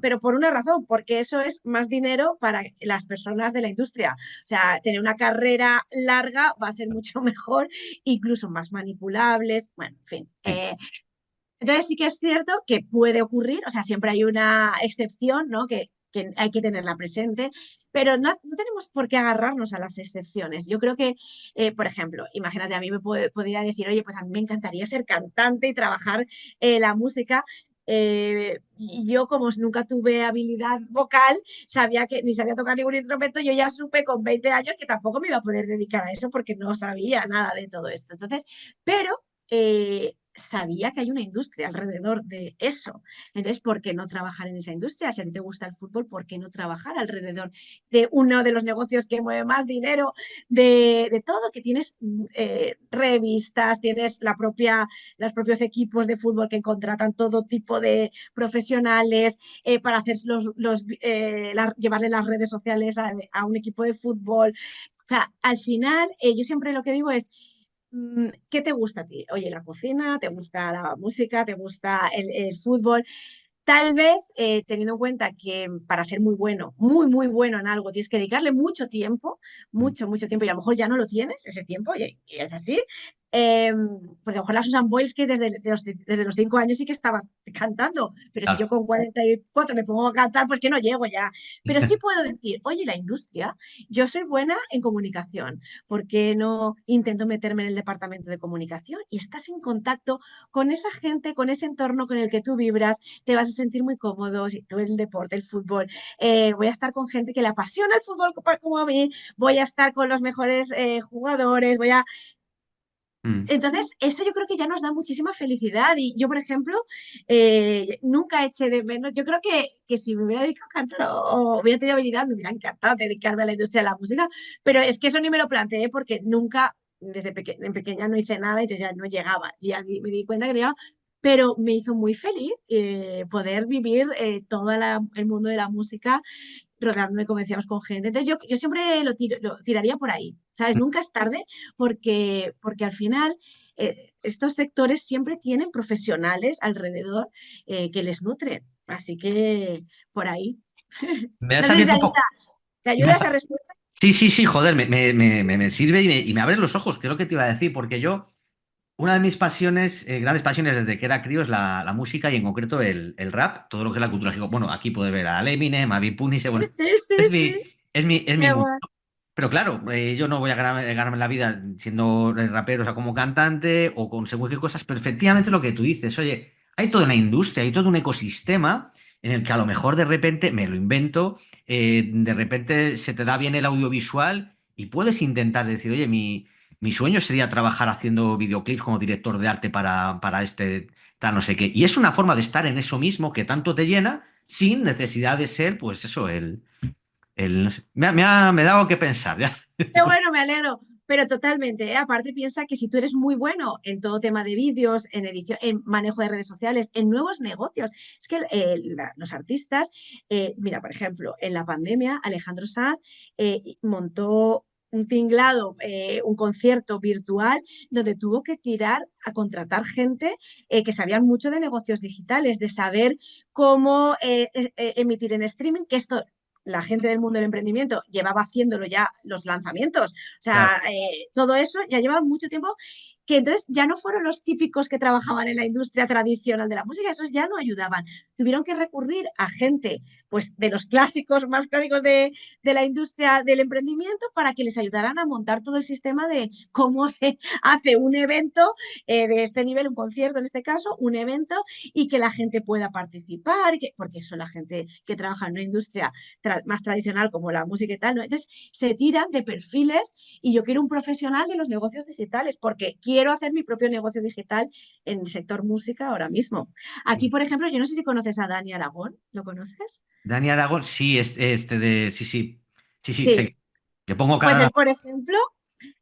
pero por una razón, porque eso es más dinero para las personas de la industria. O sea, tener una carrera larga va a ser mucho mejor, incluso más manipulables. Bueno, en fin. Sí. Entonces sí que es cierto que puede ocurrir, o sea, siempre hay una excepción, ¿no? Que hay que tenerla presente, pero no tenemos por qué agarrarnos a las excepciones. Yo creo que, por ejemplo, imagínate, a mí podría decir, oye, pues a mí me encantaría ser cantante y trabajar la música. Y yo, como nunca tuve habilidad vocal, sabía que ni sabía tocar ningún instrumento, yo ya supe con 20 años que tampoco me iba a poder dedicar a eso porque no sabía nada de todo esto. Entonces, pero sabía que hay una industria alrededor de eso. Entonces, ¿por qué no trabajar en esa industria? Si a ti te gusta el fútbol, ¿por qué no trabajar alrededor de uno de los negocios que mueve más dinero de todo? Que tienes revistas, tienes los propios equipos de fútbol que contratan todo tipo de profesionales para hacer llevarle las redes sociales a un equipo de fútbol. O sea, al final, yo siempre lo que digo es, ¿qué te gusta a ti? Oye, la cocina, ¿te gusta la música? ¿Te gusta el fútbol? Tal vez, teniendo en cuenta que para ser muy bueno, muy bueno en algo, tienes que dedicarle mucho tiempo, y a lo mejor ya no lo tienes ese tiempo, y es así. Eh, Porque a lo mejor la Susan Boyle es que desde los 5 años sí que estaba cantando, pero si yo Claro. con 44 me pongo a cantar, pues que no llego ya. Pero sí puedo decir, oye, la industria, yo soy buena en comunicación, ¿por qué no intento meterme en el departamento de comunicación? Y estás en contacto con esa gente, con ese entorno con el que tú vibras, te vas a sentir muy cómodo, si tú el deporte, el fútbol, voy a estar con gente que le apasiona el fútbol como a mí, voy a estar con los mejores jugadores, Mm. Entonces, eso yo creo que ya nos da muchísima felicidad. Y yo, por ejemplo, nunca eché de menos. Yo creo que si me hubiera dedicado a cantar o hubiera tenido habilidad, me hubiera encantado dedicarme a la industria de la música. Pero es que eso ni me lo planteé porque nunca, en pequeña no hice nada y entonces ya no llegaba. Ya me di cuenta que no llegaba. Pero me hizo muy feliz poder vivir todo el mundo de la música rodeándome, como decíamos, con gente. Entonces yo siempre lo tiraría por ahí, ¿sabes? Nunca es tarde porque al final estos sectores siempre tienen profesionales alrededor que les nutren. Así que por ahí. Me No has sé si abierto un poco. te me ayuda has- esa respuesta. Sí, sí, sí, joder, me sirve y me abre los ojos, que es lo que te iba a decir, porque yo, una de mis pasiones, grandes pasiones desde que era crío es la música y en concreto el rap, todo lo que es la cultura hip hop. Bueno, aquí puede ver a Eminem, a Big Punish, Sí, bueno, sí, sí, es sí. mi, es mi Qué mundo. guay. Pero claro, yo no voy a ganarme la vida siendo rapero, o sea, como cantante o con según qué cosas, pero efectivamente lo que tú dices, oye, hay toda una industria, hay todo un ecosistema en el que a lo mejor de repente, me lo invento, de repente se te da bien el audiovisual y puedes intentar decir, oye, mi sueño sería trabajar haciendo videoclips como director de arte para este tal no sé qué. Y es una forma de estar en eso mismo que tanto te llena sin necesidad de ser, pues eso, no sé, me ha dado que pensar, ya. Qué bueno, me alegro. Pero totalmente, ¿eh? Aparte piensa que si tú eres muy bueno en todo tema de vídeos, en edición, en manejo de redes sociales, en nuevos negocios, es que los artistas, mira, por ejemplo, en la pandemia, Alejandro Sanz montó un tinglado, un concierto virtual donde tuvo que tirar a contratar gente que sabían mucho de negocios digitales, de saber cómo emitir en streaming, que esto la gente del mundo del emprendimiento llevaba haciéndolo ya los lanzamientos. O Claro. sea, todo eso ya llevaba mucho tiempo que entonces ya no fueron los típicos que trabajaban en la industria tradicional de la música, esos ya no ayudaban. Tuvieron que recurrir a gente pues, de los clásicos, más clásicos de la industria del emprendimiento para que les ayudaran a montar todo el sistema de cómo se hace un evento de este nivel, un concierto en este caso, un evento, y que la gente pueda participar, porque eso la gente que trabaja en una industria más tradicional como la música y tal, ¿no? Entonces se tiran de perfiles y yo quiero un profesional de los negocios digitales porque quiero hacer mi propio negocio digital en el sector música ahora mismo. Aquí, por ejemplo, yo no sé si conoces a Dani Aragón, ¿lo conoces? Dani Aragón, sí, sí, sí, sí, sí, Sí, sé que pongo pues cara a él, por ejemplo,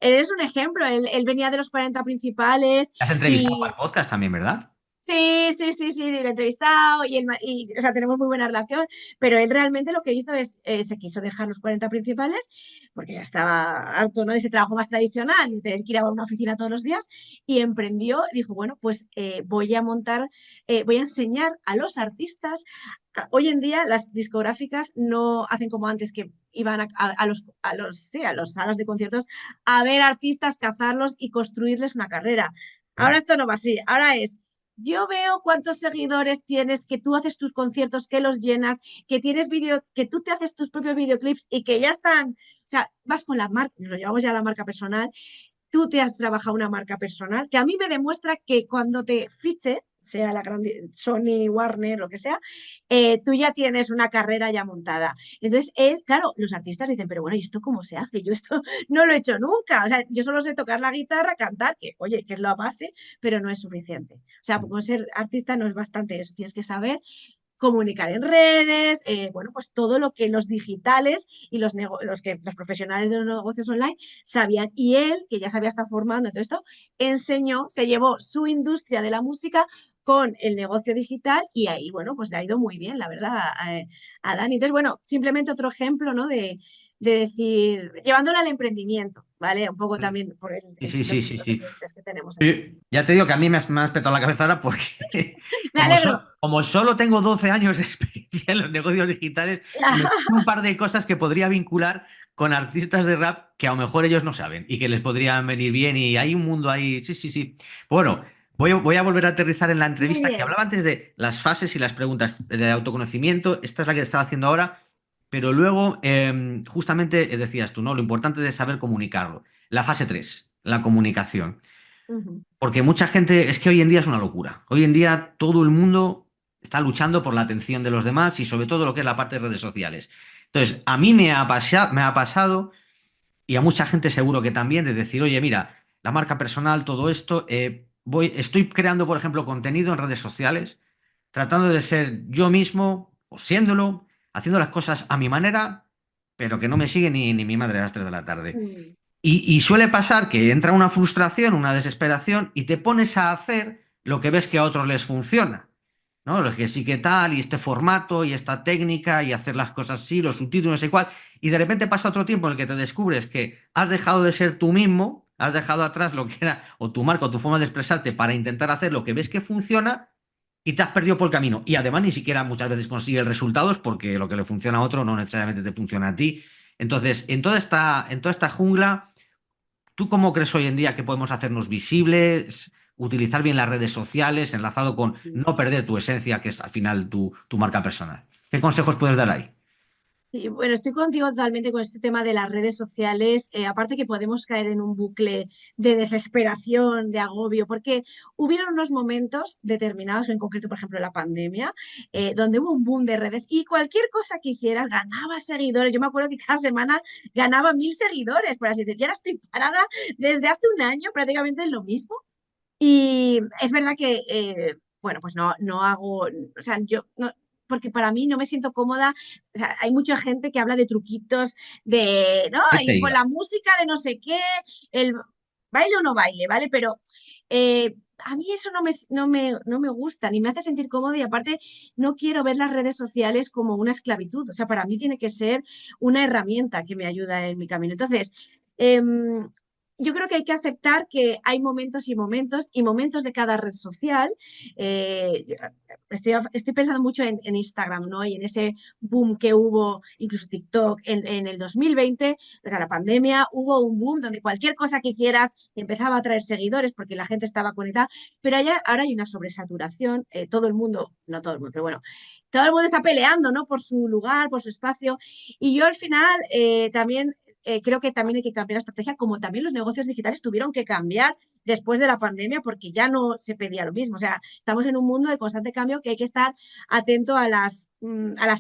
él es un ejemplo, él venía de los 40 principales Has entrevistado para y el podcast también, ¿verdad? sí, sí, sí, sí, lo he entrevistado o sea, tenemos muy buena relación, pero él realmente lo que hizo es, se quiso dejar los 40 principales porque ya estaba harto, ¿no?, de ese trabajo más tradicional, de tener que ir a una oficina todos los días y emprendió, dijo, bueno, pues voy a montar, voy a enseñar a los artistas. Hoy en día las discográficas no hacen como antes que iban sí, a los salas de conciertos a ver artistas, cazarlos y construirles una carrera. Ahora esto no va así, ahora es yo veo cuántos seguidores tienes, que tú haces tus conciertos, que los llenas, que tienes vídeo, que tú te haces tus propios videoclips y que ya están, o sea, vas con la marca, lo llevamos ya a la marca personal, tú te has trabajado una marca personal, que a mí me demuestra que cuando te fiche, sea la gran Sony, Warner, lo que sea, tú ya tienes una carrera ya montada. Entonces, él, claro, los artistas dicen, pero bueno, ¿y esto cómo se hace? Yo esto no lo he hecho nunca. O sea, yo solo sé tocar la guitarra, cantar, que, oye, que es la base, pero no es suficiente. O sea, con ser artista no es bastante eso. Tienes que saber comunicar en redes, bueno, pues todo lo que los digitales y los profesionales de los negocios online sabían. Y él, que ya se había estado formando en todo esto, enseñó, se llevó su industria de la música con el negocio digital y ahí, bueno, pues le ha ido muy bien, la verdad, a Dani. Entonces, bueno, simplemente otro ejemplo, ¿no? De decir, llevándolo al emprendimiento, ¿vale? Un poco también por Sí, sí, sí, sí, los sí. clientes que tenemos aquí. Sí, ya te digo que a mí me has petado la cabeza ahora porque Me alegro. como solo tengo 12 años de experiencia en los negocios digitales, se me ocurren un par de cosas que podría vincular con artistas de rap que a lo mejor ellos no saben y que les podrían venir bien y hay un mundo ahí. Sí, sí, sí. Bueno, voy a volver a aterrizar en la Muy entrevista que bien. hablaba antes de las fases y las preguntas de autoconocimiento. Esta es la que estaba haciendo ahora, pero luego justamente decías tú, ¿no? Lo importante es saber comunicarlo. La fase 3, la comunicación. Ujú. Porque mucha gente, es que hoy en día es una locura. Hoy en día todo el mundo está luchando por la atención de los demás y sobre todo lo que es la parte de redes sociales. Entonces, a mí me ha pasado, y a mucha gente seguro que también, de decir, oye, mira, la marca personal, todo esto, estoy creando, por ejemplo, contenido en redes sociales, tratando de ser yo mismo, o siéndolo, haciendo las cosas a mi manera, pero que no me sigue ni mi madre a las 3 de la tarde. Mm. Y suele pasar que entra una frustración, una desesperación y te pones a hacer lo que ves que a otros les funciona, ¿no? Lo que sí que tal, y este formato, y esta técnica, y hacer las cosas así, los subtítulos, no sé cuál, y de repente pasa otro tiempo en el que te descubres que has dejado de ser tú mismo, has dejado atrás lo que era o tu marca o tu forma de expresarte para intentar hacer lo que ves que funciona y te has perdido por el camino. Y además ni siquiera muchas veces consigues resultados porque lo que le funciona a otro no necesariamente te funciona a ti. Entonces, en toda esta jungla, ¿tú cómo crees hoy en día que podemos hacernos visibles, utilizar bien las redes sociales, enlazado con no perder tu esencia, que es al final tu marca personal? ¿Qué consejos puedes dar ahí? Sí, bueno, estoy contigo totalmente con este tema de las redes sociales. Aparte que podemos caer en un bucle de desesperación, de agobio, porque hubieron unos momentos determinados, en concreto, por ejemplo, la pandemia, donde hubo un boom de redes y cualquier cosa que hicieras ganaba seguidores. Yo me acuerdo que cada semana ganaba 1000 seguidores, por así decirlo. Y ahora estoy parada desde hace un año prácticamente en lo mismo. Y es verdad que, bueno, pues no hago, o sea, yo no, porque para mí no me siento cómoda. O sea, hay mucha gente que habla de truquitos, de, ¿no? ¿Qué te Y con diga? la música de no sé qué, el baile o no baile, ¿vale? Pero a mí eso no me gusta, ni me hace sentir cómoda y aparte no quiero ver las redes sociales como una esclavitud. O sea, para mí tiene que ser una herramienta que me ayuda en mi camino. Entonces, yo creo que hay que aceptar que hay momentos y momentos de cada red social. Yo estoy pensando mucho en Instagram, ¿no? Y en ese boom que hubo, incluso TikTok, en el 2020, o sea, la pandemia, hubo un boom donde cualquier cosa que hicieras empezaba a traer seguidores porque la gente estaba conectada, pero ahora hay una sobresaturación, todo el mundo, no todo el mundo, pero bueno, todo el mundo está peleando, ¿no? Por su lugar, por su espacio. Y yo al final también creo que también hay que cambiar la estrategia, como también los negocios digitales tuvieron que cambiar después de la pandemia porque ya no se pedía lo mismo. O sea, estamos en un mundo de constante cambio que hay que estar atento a las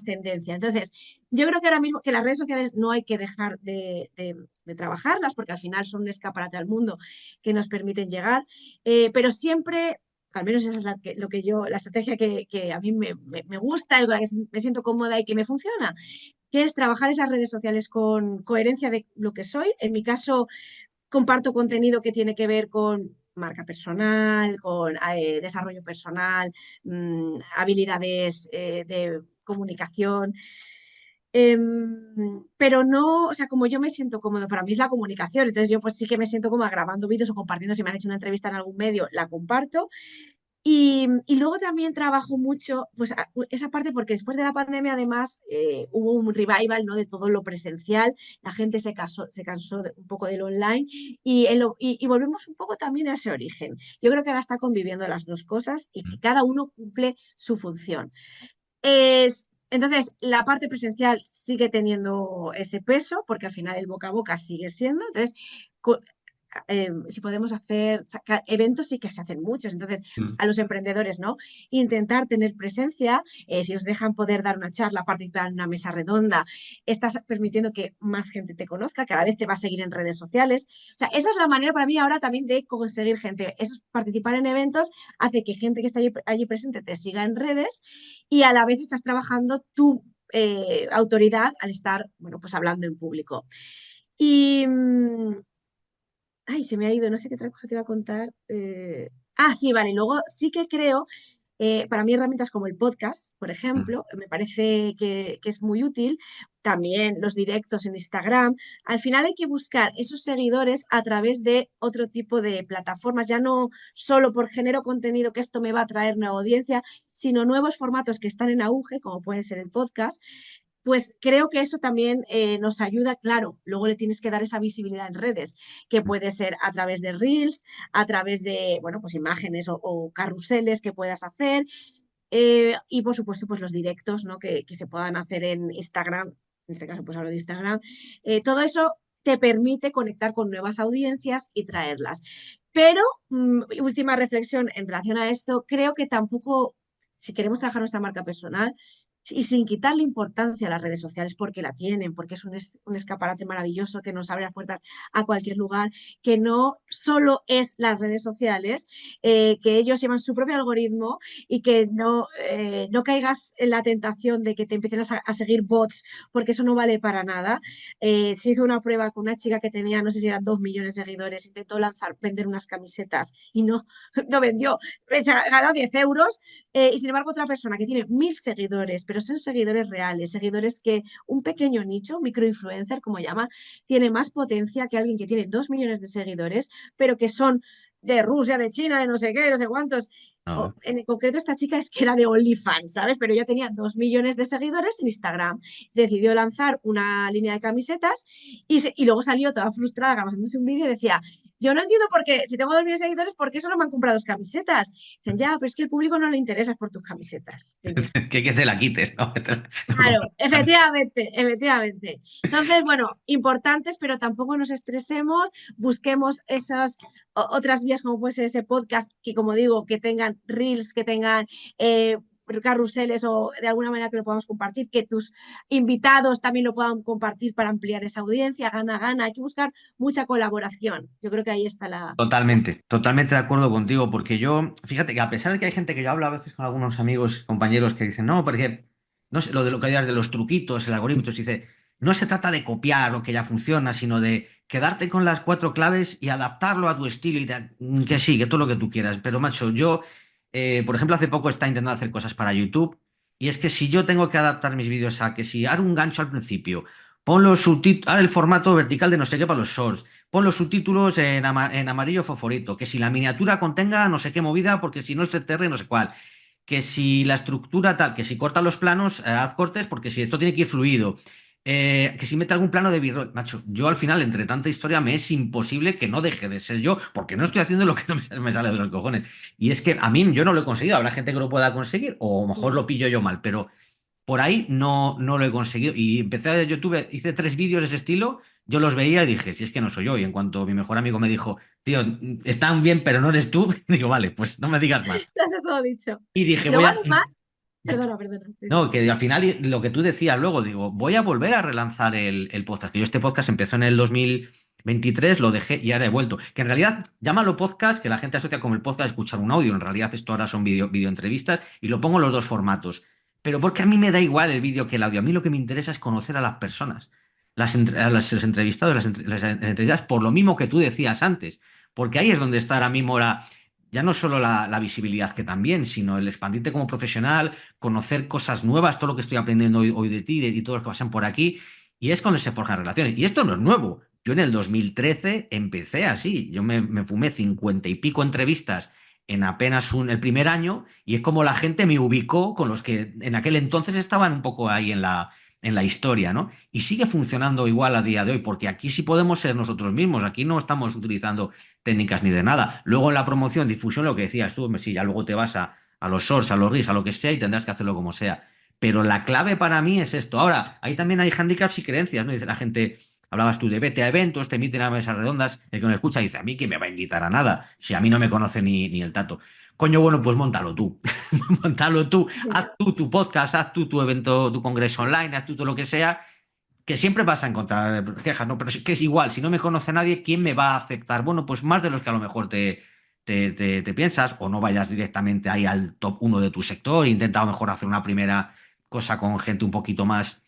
tendencias. Entonces, yo creo que ahora mismo que las redes sociales no hay que dejar de trabajarlas porque al final son un escaparate al mundo que nos permiten llegar, pero siempre al menos esa es lo que yo, la estrategia que a mí me gusta, con la que me siento cómoda y que me funciona, que es trabajar esas redes sociales con coherencia de lo que soy. En mi caso, comparto contenido que tiene que ver con marca personal, con desarrollo personal, habilidades de comunicación. Pero no, o sea, como yo me siento cómodo, para mí es la comunicación, entonces yo pues sí que me siento cómoda grabando vídeos o compartiendo, si me han hecho una entrevista en algún medio, la comparto, y luego también trabajo mucho, pues esa parte, porque después de la pandemia además hubo un revival, ¿no? De todo lo presencial, la gente se cansó un poco del online y volvemos un poco también a ese origen. Yo creo que ahora está conviviendo las dos cosas y que cada uno cumple su función. Entonces, la parte presencial sigue teniendo ese peso, porque al final el boca a boca sigue siendo. Entonces, co- si podemos hacer eventos, sí que se hacen muchos. Entonces, Mm. a los emprendedores, ¿no? Intentar tener presencia, si os dejan poder dar una charla, participar en una mesa redonda, estás permitiendo que más gente te conozca, cada vez te va a seguir en redes sociales. O sea, esa es la manera para mí ahora también de conseguir gente. Es participar en eventos, hace que gente que está allí presente te siga en redes y a la vez estás trabajando tu autoridad al estar, bueno, pues hablando en público. Y, ay, se me ha ido, no sé qué otra cosa te iba a contar. Sí, vale, luego sí que creo, para mí herramientas como el podcast, por Mm. ejemplo, me parece que es muy útil. También los directos en Instagram. Al final hay que buscar esos seguidores a través de otro tipo de plataformas, ya no solo por género contenido, que esto me va a traer nueva audiencia, sino nuevos formatos que están en auge, como puede ser el podcast. Pues creo que eso también nos ayuda, claro, luego le tienes que dar esa visibilidad en redes, que puede ser a través de reels, a través de, bueno, pues imágenes o carruseles que puedas hacer, y por supuesto, pues los directos, ¿no? Que se puedan hacer en Instagram, en este caso pues hablo de Instagram. Todo eso te permite conectar con nuevas audiencias y traerlas. Pero, última reflexión en relación a esto, creo que tampoco, si queremos trabajar nuestra marca personal, y sin quitarle importancia a las redes sociales, porque la tienen, porque es un escaparate maravilloso que nos abre las puertas a cualquier lugar, que no solo es las redes sociales, que ellos llevan su propio algoritmo y que no caigas en la tentación de que te empiecen a seguir bots, porque eso no vale para nada. Se hizo una prueba con una chica que tenía, no sé si eran 2 millones de seguidores, intentó vender unas camisetas y no, no vendió, se ganó 10 euros, y sin embargo otra persona que tiene 1.000 seguidores, pero son seguidores reales, seguidores que un pequeño nicho, microinfluencer como llama, tiene más potencia que alguien que tiene 2 millones de seguidores, pero que son de Rusia, de China, de no sé qué, no sé cuántos. No. En concreto, esta chica es que era de OnlyFans, ¿sabes? Pero ya tenía 2 millones de seguidores en Instagram. Decidió lanzar una línea de camisetas y luego salió toda frustrada grabándose un vídeo y decía, yo no entiendo por qué, si tengo 2 millones de seguidores, ¿por qué solo me han comprado 2 camisetas? Dicen, ya, pero es que al público no le interesa por tus camisetas. Y dices, Que te la quites, ¿no? No claro, comprar. efectivamente, efectivamente. Entonces, bueno, importantes, pero tampoco nos estresemos, busquemos esas otras vías como puede ser ese podcast, que como digo, que tengan reels, que tengan carruseles o de alguna manera que lo podamos compartir, que tus invitados también lo puedan compartir para ampliar esa audiencia, gana, gana. Hay que buscar mucha colaboración. Yo creo que ahí está la... Totalmente, totalmente de acuerdo contigo, porque yo, fíjate que a pesar de que hay gente que yo hablo a veces con algunos amigos, compañeros que dicen, no, porque, no sé, lo que digas de los truquitos, el algoritmo, dice, no se trata de copiar lo que ya funciona, sino de quedarte con las cuatro claves y adaptarlo a tu estilo que sí, que todo lo que tú quieras. Pero, macho, yo, por ejemplo, hace poco estaba intentando hacer cosas para YouTube y es que si yo tengo que adaptar mis vídeos a que si hago un gancho al principio, pon los subtítulos, ahora el formato vertical de no sé qué para los shorts, pon los subtítulos en amarillo fosforito, que si la miniatura contenga no sé qué movida, porque si no el CTR no sé cuál, que si la estructura tal, que si corta los planos, haz cortes, porque si esto tiene que ir fluido. Que si mete algún plano de b-roll, macho, yo al final, entre tanta historia, me es imposible que no deje de ser yo, porque no estoy haciendo lo que no me sale de los cojones. Y es que a mí yo no lo he conseguido, habrá gente que lo pueda conseguir, o a lo mejor Mm. lo pillo yo mal, pero por ahí no lo he conseguido. Y empecé a YouTube, hice 3 vídeos de ese estilo, yo los veía y dije, si es que no soy yo. Y en cuanto mi mejor amigo me dijo, tío, están bien, pero no eres tú, digo, vale, pues no me digas más. Te hace todo dicho. Y dije, Luego además, perdona, sí, sí. no, que al final lo que tú decías luego, digo, voy a volver a relanzar el podcast, que yo este podcast empezó en el 2023, lo dejé y ahora he vuelto. Que en realidad, llámalo podcast, que la gente asocia como el podcast escuchar un audio, en realidad esto ahora son video entrevistas y lo pongo en los dos formatos. Pero porque a mí me da igual el vídeo que el audio, a mí lo que me interesa es conocer a las personas, a los entrevistados, las entrevistas, por lo mismo que tú decías antes, porque ahí es donde está ahora mismo ya no solo la visibilidad que también, sino el expandirte como profesional, conocer cosas nuevas, todo lo que estoy aprendiendo hoy de ti y todos los que pasan por aquí, y es cuando se forjan relaciones. Y esto no es nuevo. Yo en el 2013 empecé así, yo me fumé 50 y pico entrevistas en apenas el primer año, y es como la gente me ubicó con los que en aquel entonces estaban un poco ahí en la historia, ¿no? Y sigue funcionando igual a día de hoy, porque aquí sí podemos ser nosotros mismos, aquí no estamos utilizando técnicas ni de nada. Luego en la promoción, difusión, lo que decías tú, sí, ya luego te vas a los shorts, a los reels, a lo que sea y tendrás que hacerlo como sea. Pero la clave para mí es esto. Ahora, ahí también hay handicaps y creencias, ¿no? Dice la gente, hablabas tú de vete a eventos, te inviten a mesas redondas, el que me escucha dice, a mí que me va a invitar a nada, si a mí no me conoce ni el tato. Coño, bueno, pues montalo tú. Montalo tú, haz tú tu podcast, haz tú tu evento, tu congreso online, haz tú todo lo que sea, que siempre vas a encontrar quejas, ¿no? Pero es que es igual, si no me conoce nadie, ¿quién me va a aceptar? Bueno, pues más de los que a lo mejor te piensas, o no vayas directamente ahí al top uno de tu sector, intenta a lo mejor hacer una primera cosa con gente un poquito más,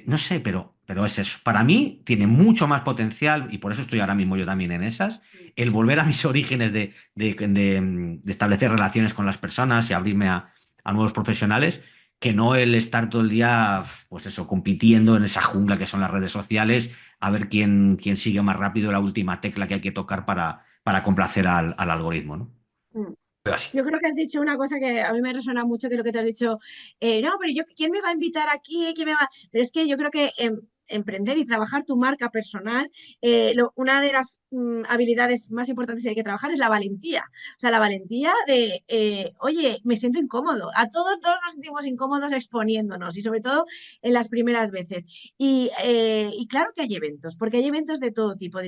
no sé, pero es eso. Para mí tiene mucho más potencial, y por eso estoy ahora mismo yo también en esas, el volver a mis orígenes de establecer relaciones con las personas y abrirme a nuevos profesionales, que no el estar todo el día, pues eso, compitiendo en esa jungla que son las redes sociales, a ver quién sigue más rápido la última tecla que hay que tocar para complacer al algoritmo, ¿no? Mm. Pero así. Yo creo que has dicho una cosa que a mí me resuena mucho, que es lo que te has dicho, no, pero yo, ¿quién me va a invitar aquí? ¿Quién me va? Pero es que yo creo que emprender y trabajar tu marca personal, una de las habilidades más importantes que hay que trabajar es la valentía. O sea, la valentía de, oye, me siento incómodo. A todos nos sentimos incómodos exponiéndonos y sobre todo en las primeras veces. Y claro que hay eventos, porque hay eventos de todo tipo.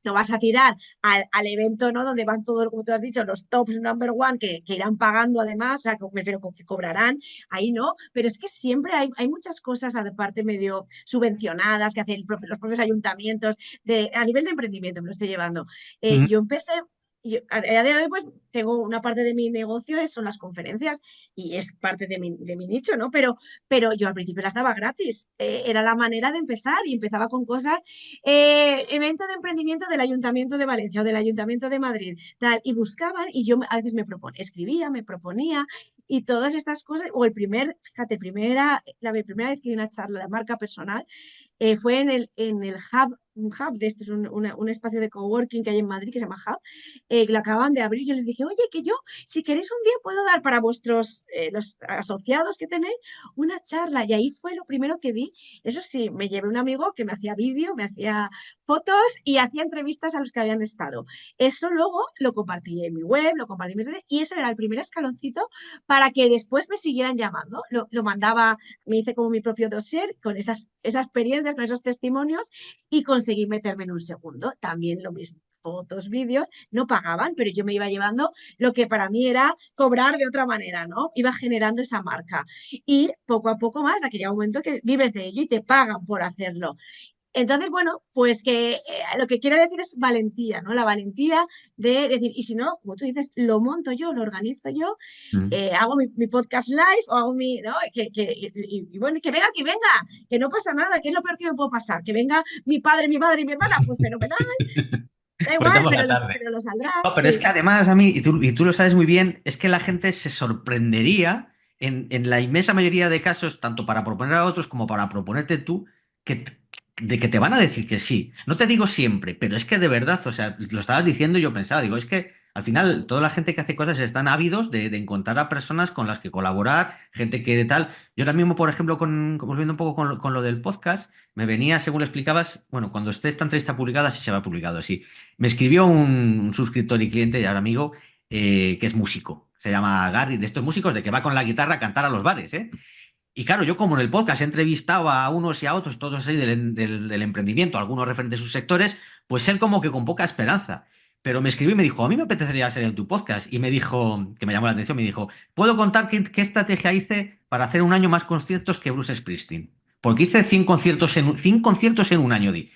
No vas a tirar al evento, ¿no? Donde van todos, como tú has dicho, los tops number one que irán pagando además, o sea, me refiero con que cobrarán, ahí no, pero es que siempre hay muchas cosas aparte medio subvencionadas que hacen los propios ayuntamientos a nivel de emprendimiento, me lo estoy llevando. Ujú. Yo empecé a día de hoy, pues tengo una parte de mi negocio, son las conferencias y es parte de mi nicho, ¿no? Pero yo al principio las daba gratis. Era la manera de empezar y empezaba con cosas, evento de emprendimiento del Ayuntamiento de Valencia o del Ayuntamiento de Madrid, tal, y buscaban y yo a veces escribía, me proponía y todas estas cosas, o fíjate, la primera vez que di una charla de marca personal, fue en el Hub, un Hub de este es un espacio de coworking que hay en Madrid que se llama Hub, que lo acaban de abrir. Yo les dije, oye, que yo, si queréis un día, puedo dar para vuestros los asociados que tenéis una charla. Y ahí fue lo primero que di. Eso sí, me llevé un amigo que me hacía vídeo, me hacía fotos y hacía entrevistas a los que habían estado. Eso luego lo compartí en mi web, lo compartí en mi red, y eso era el primer escaloncito para que después me siguieran llamando. Lo mandaba, me hice como mi propio dossier con esas experiencias, con esos testimonios y conseguí meterme en un segundo. También lo mismo, fotos, vídeos, no pagaban, pero yo me iba llevando lo que para mí era cobrar de otra manera, ¿no? Iba generando esa marca. Y poco a poco más, aquí llega un momento que vives de ello y te pagan por hacerlo. Entonces, bueno, pues que lo que quiero decir es valentía, ¿no? La valentía de decir, y si no, como tú dices, lo monto yo, lo organizo yo, Mm. hago mi podcast live o hago ¿no? Y bueno, que venga, que no pasa nada, que es lo peor que me puede pasar, que venga mi padre, mi madre y mi hermana, pues fenomenal, da Pues igual, echamos pero, la tarde. pero lo saldrá, No, pero es que sí. además a mí, y tú lo sabes muy bien, es que la gente se sorprendería en la inmensa mayoría de casos, tanto para proponer a otros como para proponerte tú, que, de que te van a decir que sí. No te digo siempre, pero es que de verdad, o sea, lo estabas diciendo y yo pensaba, digo, es que al final toda la gente que hace cosas están ávidos de encontrar a personas con las que colaborar, gente que de tal. Yo ahora mismo, por ejemplo, volviendo un poco con lo del podcast, me venía, según le explicabas, bueno, cuando esté esta entrevista publicada, sí se va publicado, así. Me escribió un suscriptor y cliente y ahora amigo que es músico. Se llama Gary, de estos músicos de que va con la guitarra a cantar a los bares, ¿eh? Y claro, yo como en el podcast he entrevistado a unos y a otros, todos ahí del emprendimiento, algunos referentes a sus sectores, pues él como que con poca esperanza. Pero me escribió y me dijo, a mí me apetecería salir en tu podcast. Y me dijo, que me llamó la atención, me dijo, ¿puedo contar qué estrategia hice para hacer un año más conciertos que Bruce Springsteen? Porque hice 100 conciertos 100 conciertos en un año, di.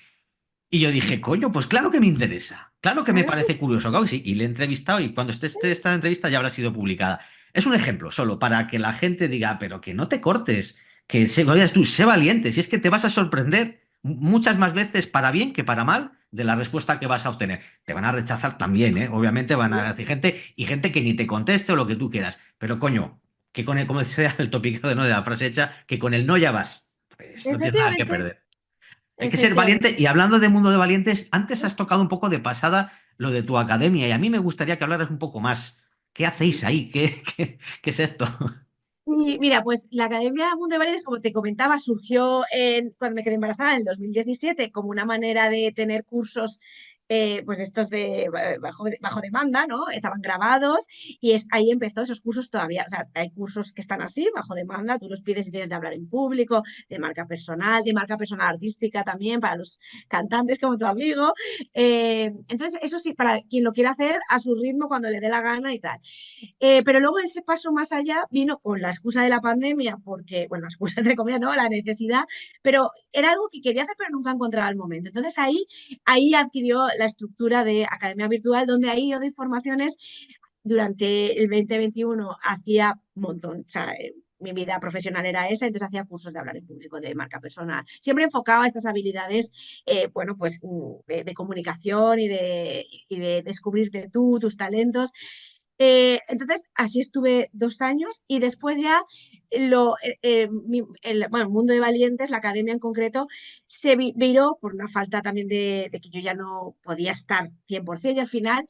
Y yo dije, coño, pues claro que me interesa, claro que me Claro, parece curioso, claro que sí. Y le he entrevistado y cuando esté esta entrevista ya habrá sido publicada. Es un ejemplo solo para que la gente diga, pero que no te cortes, que vayas tú, sé valiente, si es que te vas a sorprender muchas más veces para bien que para mal de la respuesta que vas a obtener. Te van a rechazar también, ¿eh? Obviamente van a decir gente y gente que ni te conteste o lo que tú quieras. Pero coño, que con el, como decía el tópico de, ¿no? de la frase hecha, que con el no ya vas. Pues no tienes nada que efectivamente, perder. Hay que ser valiente. efectivamente. Y hablando de mundo de valientes, antes has tocado un poco de pasada lo de tu academia y a mí me gustaría que hablaras un poco más. ¿Qué hacéis ahí? ¿Qué es esto? Y mira, pues la Academia Mundo de Valores, como te comentaba, surgió cuando me quedé embarazada en el 2017 como una manera de tener cursos, pues estos de bajo demanda, ¿no? Estaban grabados y ahí empezó esos cursos todavía. O sea, hay cursos que están así, bajo demanda, tú los pides si tienes de hablar en público, de marca personal artística también, para los cantantes como tu amigo. Entonces, eso sí, para quien lo quiera hacer a su ritmo, cuando le dé la gana y tal. Pero luego ese paso más allá vino con la excusa de la pandemia, porque, bueno, la excusa entre comillas, no, la necesidad, pero era algo que quería hacer, pero nunca encontraba el momento. Entonces ahí adquirió la estructura de Academia Virtual, donde ahí yo doy formaciones durante el 2021, hacía un montón, o sea, mi vida profesional era esa, entonces hacía cursos de hablar en público, de marca personal, siempre enfocado a estas habilidades, bueno, pues de comunicación y de descubrirte tú, tus talentos. Entonces, así estuve 2 años y después ya bueno, el mundo de valientes, la academia en concreto, se viró por una falta también de que yo ya no podía estar 100% y al final,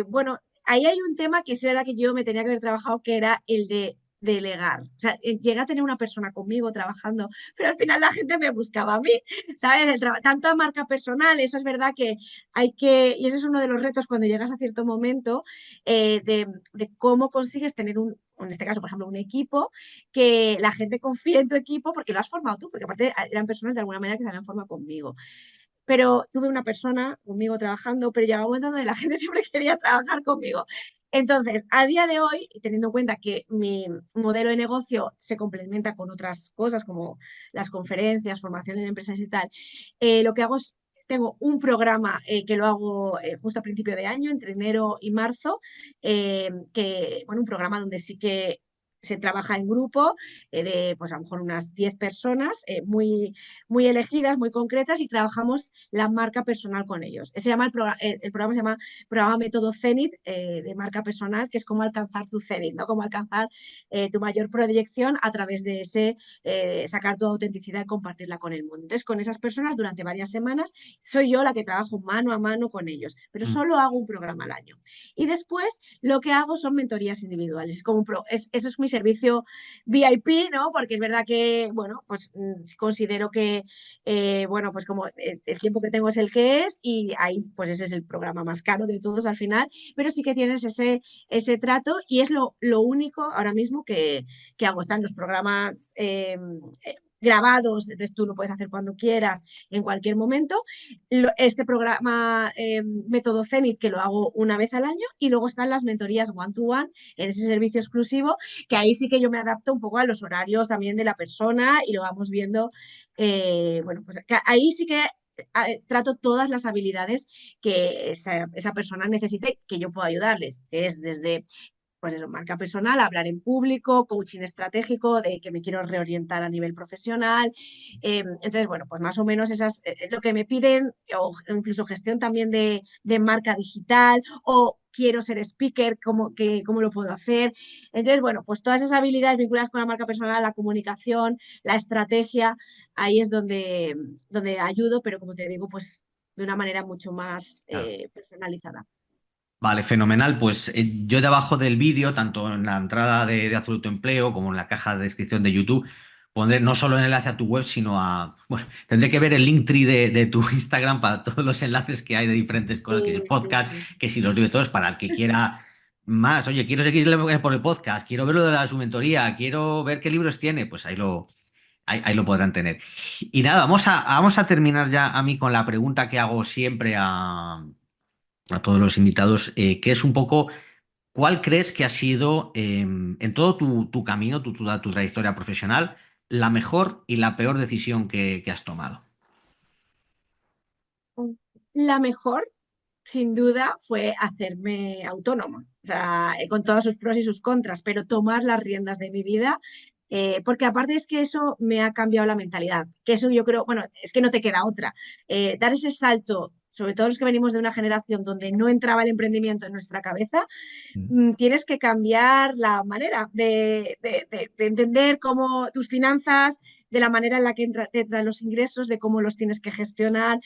bueno, ahí hay un tema que es verdad que yo me tenía que haber trabajado, que era el de delegar. O sea, llegué a tener una persona conmigo trabajando, pero al final la gente me buscaba a mí, ¿sabes? Tanta marca personal, eso es verdad que y ese es uno de los retos cuando llegas a cierto momento, de cómo consigues tener en este caso, por ejemplo, un equipo, que la gente confíe en tu equipo porque lo has formado tú, porque aparte eran personas de alguna manera que se habían formado conmigo. Pero tuve una persona conmigo trabajando, pero llegaba un momento donde la gente siempre quería trabajar conmigo. Entonces, a día de hoy, teniendo en cuenta que mi modelo de negocio se complementa con otras cosas como las conferencias, formación en empresas y tal, lo que hago es, tengo un programa que lo hago justo a principio de año, entre enero y marzo, bueno, un programa donde sí que se trabaja en grupo, de pues a lo mejor unas 10 personas, muy elegidas, muy concretas, y trabajamos la marca personal con ellos. El programa se llama Programa Método Zenit, de marca personal, que es cómo alcanzar tu Zenit, ¿no? Cómo alcanzar tu mayor proyección a través de sacar tu autenticidad y compartirla con el mundo. Entonces, con esas personas durante varias semanas soy yo la que trabajo mano a mano con ellos, pero Mm. solo hago un programa al año. Y después lo que hago son mentorías individuales. Eso es mi servicio VIP, ¿no? Porque es verdad que, bueno, pues considero que, bueno, pues como el tiempo que tengo es el que es y ahí, pues ese es el programa más caro de todos al final, pero sí que tienes ese trato y es lo único ahora mismo que hago. Están los programas grabados, entonces tú lo puedes hacer cuando quieras, en cualquier momento. Este programa Método Zenit, que lo hago una vez al año, y luego están las mentorías one-to-one en ese servicio exclusivo, que ahí sí que yo me adapto un poco a los horarios también de la persona y lo vamos viendo. Bueno, pues ahí sí que trato todas las habilidades que esa persona necesite que yo puedo ayudarles, que es desde pues eso, marca personal, hablar en público, coaching estratégico, de que me quiero reorientar a nivel profesional. Entonces, bueno, pues más o menos esas, lo que me piden, o incluso gestión también de marca digital, o quiero ser speaker, ¿cómo lo puedo hacer? Entonces, bueno, pues todas esas habilidades vinculadas con la marca personal, la comunicación, la estrategia, ahí es donde ayudo, pero como te digo, pues de una manera mucho más Claro. personalizada. Vale, fenomenal. Pues yo debajo del vídeo, tanto en la entrada de Absoluto Empleo como en la caja de descripción de YouTube, pondré no solo el enlace a tu web, sino a... Bueno, tendré que ver el Linktree de tu Instagram para todos los enlaces que hay de diferentes cosas, que si el Sí, sí, podcast, sí. que si los libros, todos, para el que quiera más. Oye, quiero seguirle por el podcast, quiero ver lo de su mentoría, quiero ver qué libros tiene, pues ahí lo podrán tener. Y nada, vamos a terminar ya a mí con la pregunta que hago siempre a todos los invitados, que es un poco, ¿cuál crees que ha sido en todo tu camino, tu trayectoria profesional, la mejor y la peor decisión que has tomado? La mejor, sin duda, fue hacerme autónoma, o sea, con todos sus pros y sus contras, pero tomar las riendas de mi vida, porque aparte es que eso me ha cambiado la mentalidad, que eso yo creo, bueno, es que no te queda otra. Dar ese salto, sobre todo los que venimos de una generación donde no entraba el emprendimiento en nuestra cabeza, Mm. tienes que cambiar la manera de entender cómo tus finanzas, de la manera en la que te entran los ingresos, de cómo los tienes que gestionar.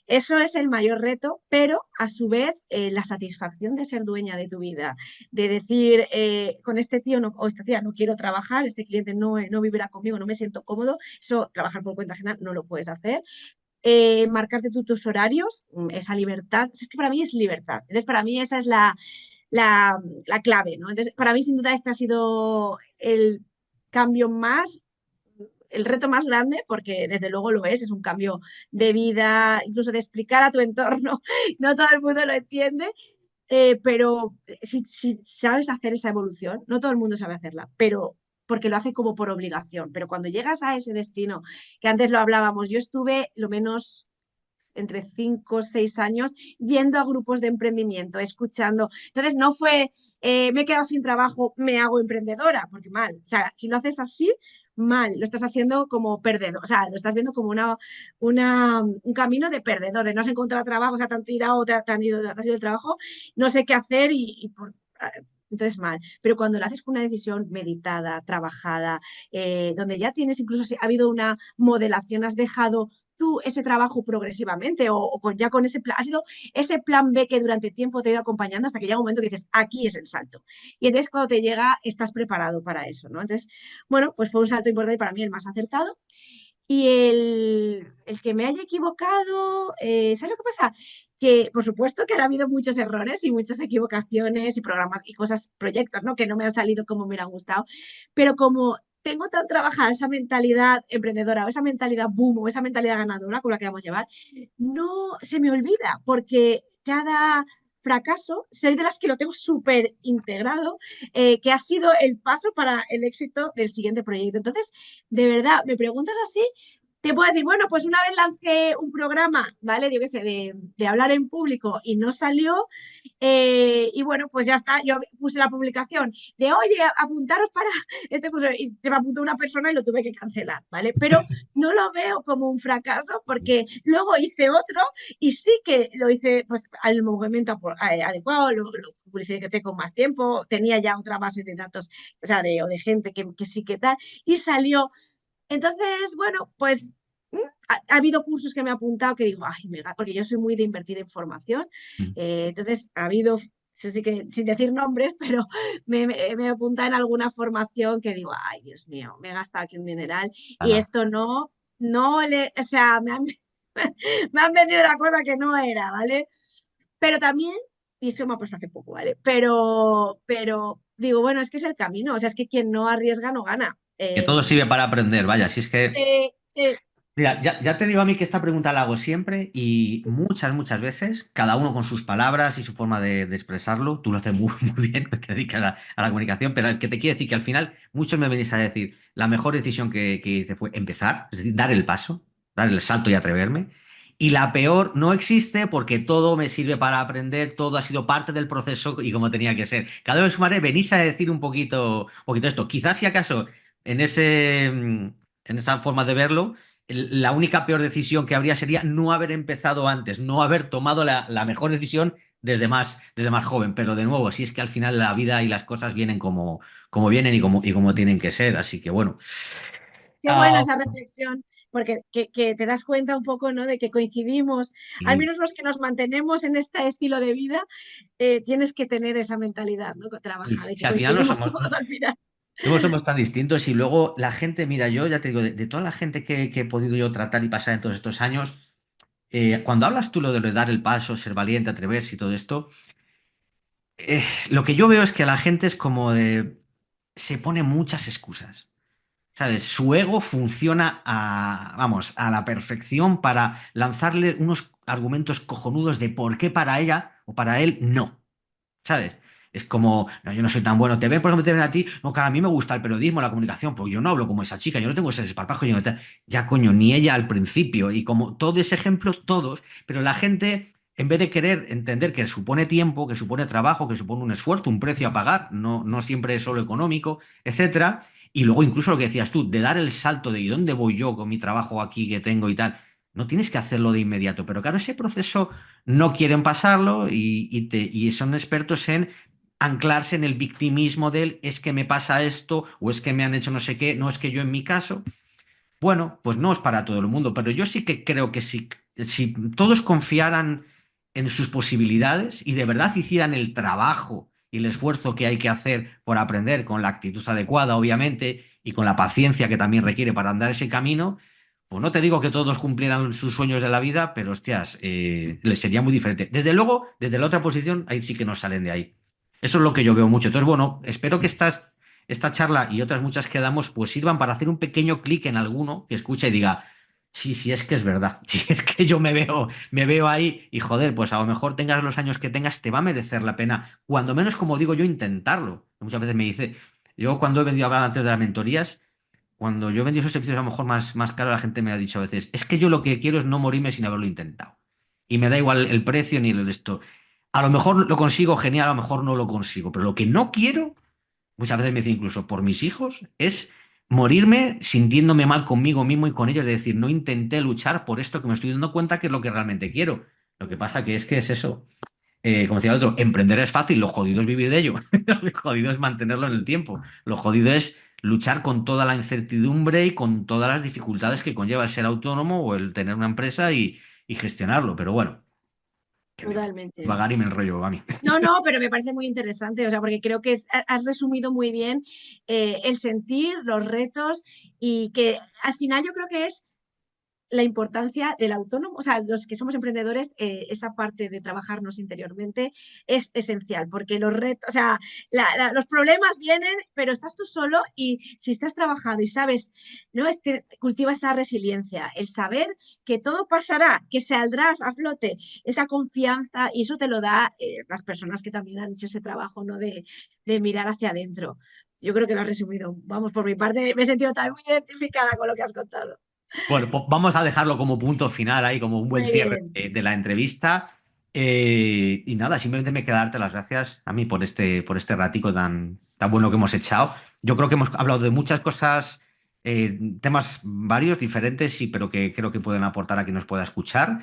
Eso es el mayor reto, pero a su vez la satisfacción de ser dueña de tu vida, de decir, con este tío o esta tía no quiero trabajar, este cliente no vivirá conmigo, no me siento cómodo, eso trabajar por cuenta ajena no lo puedes hacer. Marcarte tus horarios, esa libertad, es que para mí es libertad. Entonces, para mí esa es la, la clave, ¿no? Entonces, para mí, sin duda, este ha sido el cambio más, el reto más grande, porque desde luego lo es un cambio de vida, incluso de explicar a tu entorno, no todo el mundo lo entiende, pero si sabes hacer esa evolución, no todo el mundo sabe hacerla, pero porque lo hace como por obligación, pero cuando llegas a ese destino, que antes lo hablábamos, yo estuve lo menos entre 5 o 6 años yendo a grupos de emprendimiento, escuchando. Entonces no fue, me he quedado sin trabajo, me hago emprendedora, porque mal. O sea, si lo haces así, mal, lo estás haciendo como perdedor, o sea, lo estás viendo como un camino de perdedor, de no has encontrado trabajo, o sea, te han tirado, te has ido el trabajo, no sé qué hacer entonces mal, pero cuando lo haces con una decisión meditada, trabajada, donde ya tienes incluso si ha habido una modelación, has dejado tú ese trabajo progresivamente ya con ese plan, ha sido ese plan B que durante tiempo te ha ido acompañando hasta que llega un momento que dices, aquí es el salto. Y entonces cuando te llega, estás preparado para eso, ¿no? Entonces, bueno, pues fue un salto importante para mí, el más acertado. Y el que me haya equivocado, ¿sabes lo que pasa? Que por supuesto que ha habido muchos errores y muchas equivocaciones y programas y cosas, proyectos, ¿no? Que no me han salido como me hubieran gustado, pero como tengo tan trabajada esa mentalidad emprendedora o esa mentalidad boom o esa mentalidad ganadora con la que vamos a llevar, no se me olvida porque cada fracaso, soy de las que lo tengo súper integrado, que ha sido el paso para el éxito del siguiente proyecto. Entonces, de verdad, me preguntas así, te puedo decir, bueno, pues una vez lancé un programa, ¿vale? Yo qué sé, de hablar en público y no salió, y bueno, pues ya está, yo puse la publicación de, oye, apuntaros para este curso, y se me apuntó una persona y lo tuve que cancelar, ¿vale? Pero no lo veo como un fracaso porque luego hice otro y sí que lo hice pues al momento adecuado, lo publicité con más tiempo, tenía ya otra base de datos, o sea, de gente que sí que tal, y salió. Entonces, bueno, pues ha habido cursos que me he apuntado que digo, ay, mega, porque yo soy muy de invertir en formación. Mm. Entonces, ha habido, sí que sin decir nombres, pero me he apuntado en alguna formación que digo, ay, Dios mío, me he gastado aquí un dineral y Ala. esto o sea, me han vendido una cosa que no era, ¿vale? Pero también, y eso me ha pasado hace poco, ¿vale? Pero digo, bueno, es que es el camino, o sea, es que quien no arriesga no gana. Que todo sirve para aprender, vaya, si es que... Eh, eh, Mira, ya te digo a mí que esta pregunta la hago siempre y muchas veces, cada uno con sus palabras y su forma de expresarlo, tú lo haces muy bien, que te dedicas a la comunicación, pero el que te quiere decir que al final muchos me venís a decir, la mejor decisión que hice fue empezar, es decir, dar el paso, dar el salto y atreverme. Y la peor no existe porque todo me sirve para aprender, todo ha sido parte del proceso y como tenía que ser. Cada vez sumaré, venís a decir un poquito esto. Quizás si acaso en en esa forma de verlo, la única peor decisión que habría sería no haber empezado antes, no haber tomado la mejor decisión desde más joven. Pero de nuevo, si es que al final la vida y las cosas vienen como vienen y como tienen que ser. Así que bueno. Qué buena Ah, esa reflexión, porque que te das cuenta un poco, ¿no? De que coincidimos, al y menos los que nos mantenemos en este estilo de vida, tienes que tener esa mentalidad, ¿no? Trabajada y que si al final no coincidimos somos. todos al final. No somos tan distintos y luego la gente, mira, yo ya te digo, de toda la gente que he podido yo tratar y pasar en todos estos años, cuando hablas tú lo de dar el paso, ser valiente, atreverse y todo esto, lo que yo veo es que la gente es como de, se pone muchas excusas, ¿sabes? Su ego funciona vamos, a la perfección para lanzarle unos argumentos cojonudos de por qué para ella o para él no. ¿Sabes? Es como, no, yo no soy tan bueno. Te ven, por ejemplo, te ven a ti, no, cara, a mí me gusta el periodismo, la comunicación, pues yo no hablo como esa chica, yo no tengo ese desparpajo, yo no ya coño, ni ella al principio. Y como todo ese ejemplo, todos, pero la gente, en vez de querer entender que supone tiempo, que supone trabajo, que supone un esfuerzo, un precio a pagar, no siempre es solo económico, etcétera. Y luego incluso lo que decías tú, de dar el salto de ¿y dónde voy yo con mi trabajo aquí que tengo y tal? No tienes que hacerlo de inmediato, pero claro, ese proceso no quieren pasarlo y son expertos en anclarse en el victimismo del es que me pasa esto o es que me han hecho no sé qué, no es que yo en mi caso. Bueno, pues no es para todo el mundo, pero yo sí que creo que si todos confiaran en sus posibilidades y de verdad hicieran el trabajo y el esfuerzo que hay que hacer por aprender con la actitud adecuada, obviamente, y con la paciencia que también requiere para andar ese camino, pues no te digo que todos cumplieran sus sueños de la vida, pero hostias, les sería muy diferente. Desde luego, desde la otra posición, ahí sí que no salen de ahí. Eso es lo que yo veo mucho. Entonces, bueno, espero que esta charla y otras muchas que damos, pues sirvan para hacer un pequeño clic en alguno que escucha y diga, sí, sí, es que es verdad. Sí, es que yo me veo ahí y joder, pues a lo mejor tengas los años que tengas, te va a merecer la pena, cuando menos, como digo yo, intentarlo. Muchas veces me dice, yo cuando he vendido, hablar antes de las mentorías, cuando yo he vendido esos servicios a lo mejor más caros, la gente me ha dicho a veces, es que yo lo que quiero es no morirme sin haberlo intentado. Y me da igual el precio ni el esto. A lo mejor lo consigo genial, a lo mejor no lo consigo, pero lo que no quiero muchas veces me dice incluso por mis hijos, es morirme sintiéndome mal conmigo mismo y con ellos, de decir, no intenté luchar por esto que me estoy dando cuenta que es lo que realmente quiero. Lo que pasa que es eso. Como decía el otro, emprender es fácil, lo jodido es vivir de ello, lo jodido es mantenerlo en el tiempo, lo jodido es luchar con toda la incertidumbre y con todas las dificultades que conlleva el ser autónomo o el tener una empresa y gestionarlo. Pero bueno, que me Totalmente. vagar y me enrollo a mí. No, no, pero me parece muy interesante, o sea, porque creo que has resumido muy bien el sentir, los retos y que al final yo creo que es la importancia del autónomo, o sea, los que somos emprendedores, esa parte de trabajarnos interiormente es esencial, porque los retos, o sea, los problemas vienen, pero estás tú solo y si estás trabajado y sabes, ¿no? Cultiva esa resiliencia, el saber que todo pasará, que saldrás a flote, esa confianza y eso te lo da las personas que también han hecho ese trabajo, ¿no? De mirar hacia adentro. Yo creo que lo has resumido. Vamos, por mi parte, me he sentido tan muy identificada con lo que has contado. Bueno, pues vamos a dejarlo como punto final ahí, como un buen Muy cierre bien. de la entrevista. Y nada, simplemente me queda darte las gracias a mí por este ratico tan bueno que hemos echado. Yo creo que hemos hablado de muchas cosas, temas varios, diferentes, sí, pero que creo que pueden aportar a quien nos pueda escuchar.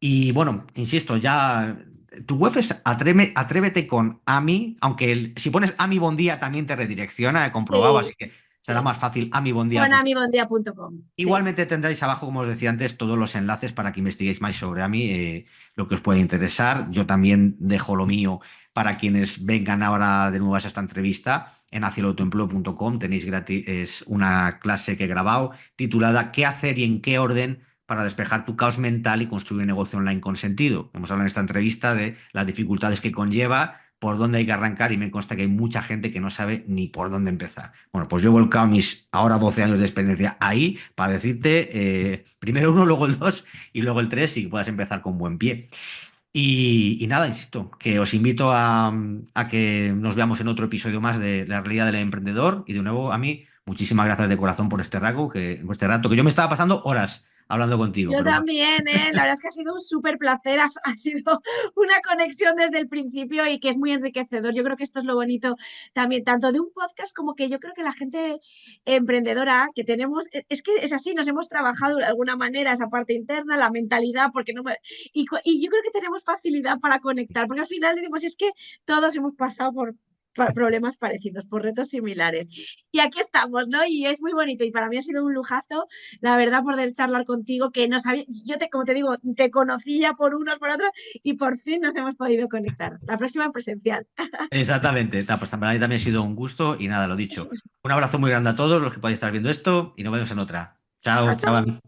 Y bueno, insisto, ya tu web es Atrévete con Ami, aunque si pones Ami Bondía también te redirecciona, he comprobado, Sí, así que será sí. más fácil amibondía. Con amibondia.com. Sí, Igualmente tendréis abajo, como os decía antes, todos los enlaces para que investiguéis más sobre AMI, lo que os puede interesar. Yo también dejo lo mío para quienes vengan ahora de nuevo a esta entrevista. En hacielautoempleo.com tenéis gratis es una clase que he grabado titulada ¿Qué hacer y en qué orden para despejar tu caos mental y construir un negocio online con sentido? Hemos hablado en esta entrevista de las dificultades que conlleva, por dónde hay que arrancar y me consta que hay mucha gente que no sabe ni por dónde empezar. Bueno, pues yo he volcado mis ahora 12 años de experiencia ahí para decirte primero uno, luego el dos y luego el tres y que puedas empezar con buen pie. Y nada, insisto, que os invito a que nos veamos en otro episodio más de La realidad del emprendedor y de nuevo a mí, muchísimas gracias de corazón por este rato, por este rato que yo me estaba pasando horas hablando contigo, Yo pero bueno. también, ¿eh? La verdad es que ha sido un súper placer, ha sido una conexión desde el principio y que es muy enriquecedor. Yo creo que esto es lo bonito también, tanto de un podcast como que yo creo que la gente emprendedora que tenemos, es que es así, nos hemos trabajado de alguna manera esa parte interna, la mentalidad, porque no me- y yo creo que tenemos facilidad para conectar, porque al final decimos, es que todos hemos pasado por problemas parecidos, por retos similares. Y aquí estamos, ¿no? Y es muy bonito y para mí ha sido un lujazo la verdad, poder charlar contigo, que no sabía, como te digo, te conocía por unos, por otros, y por fin nos hemos podido conectar. La próxima en presencial. Exactamente. Pues para mí también ha sido un gusto y nada, lo dicho. Un abrazo muy grande a todos los que podáis estar viendo esto y nos vemos en otra. Chao, Chao, chao. chao.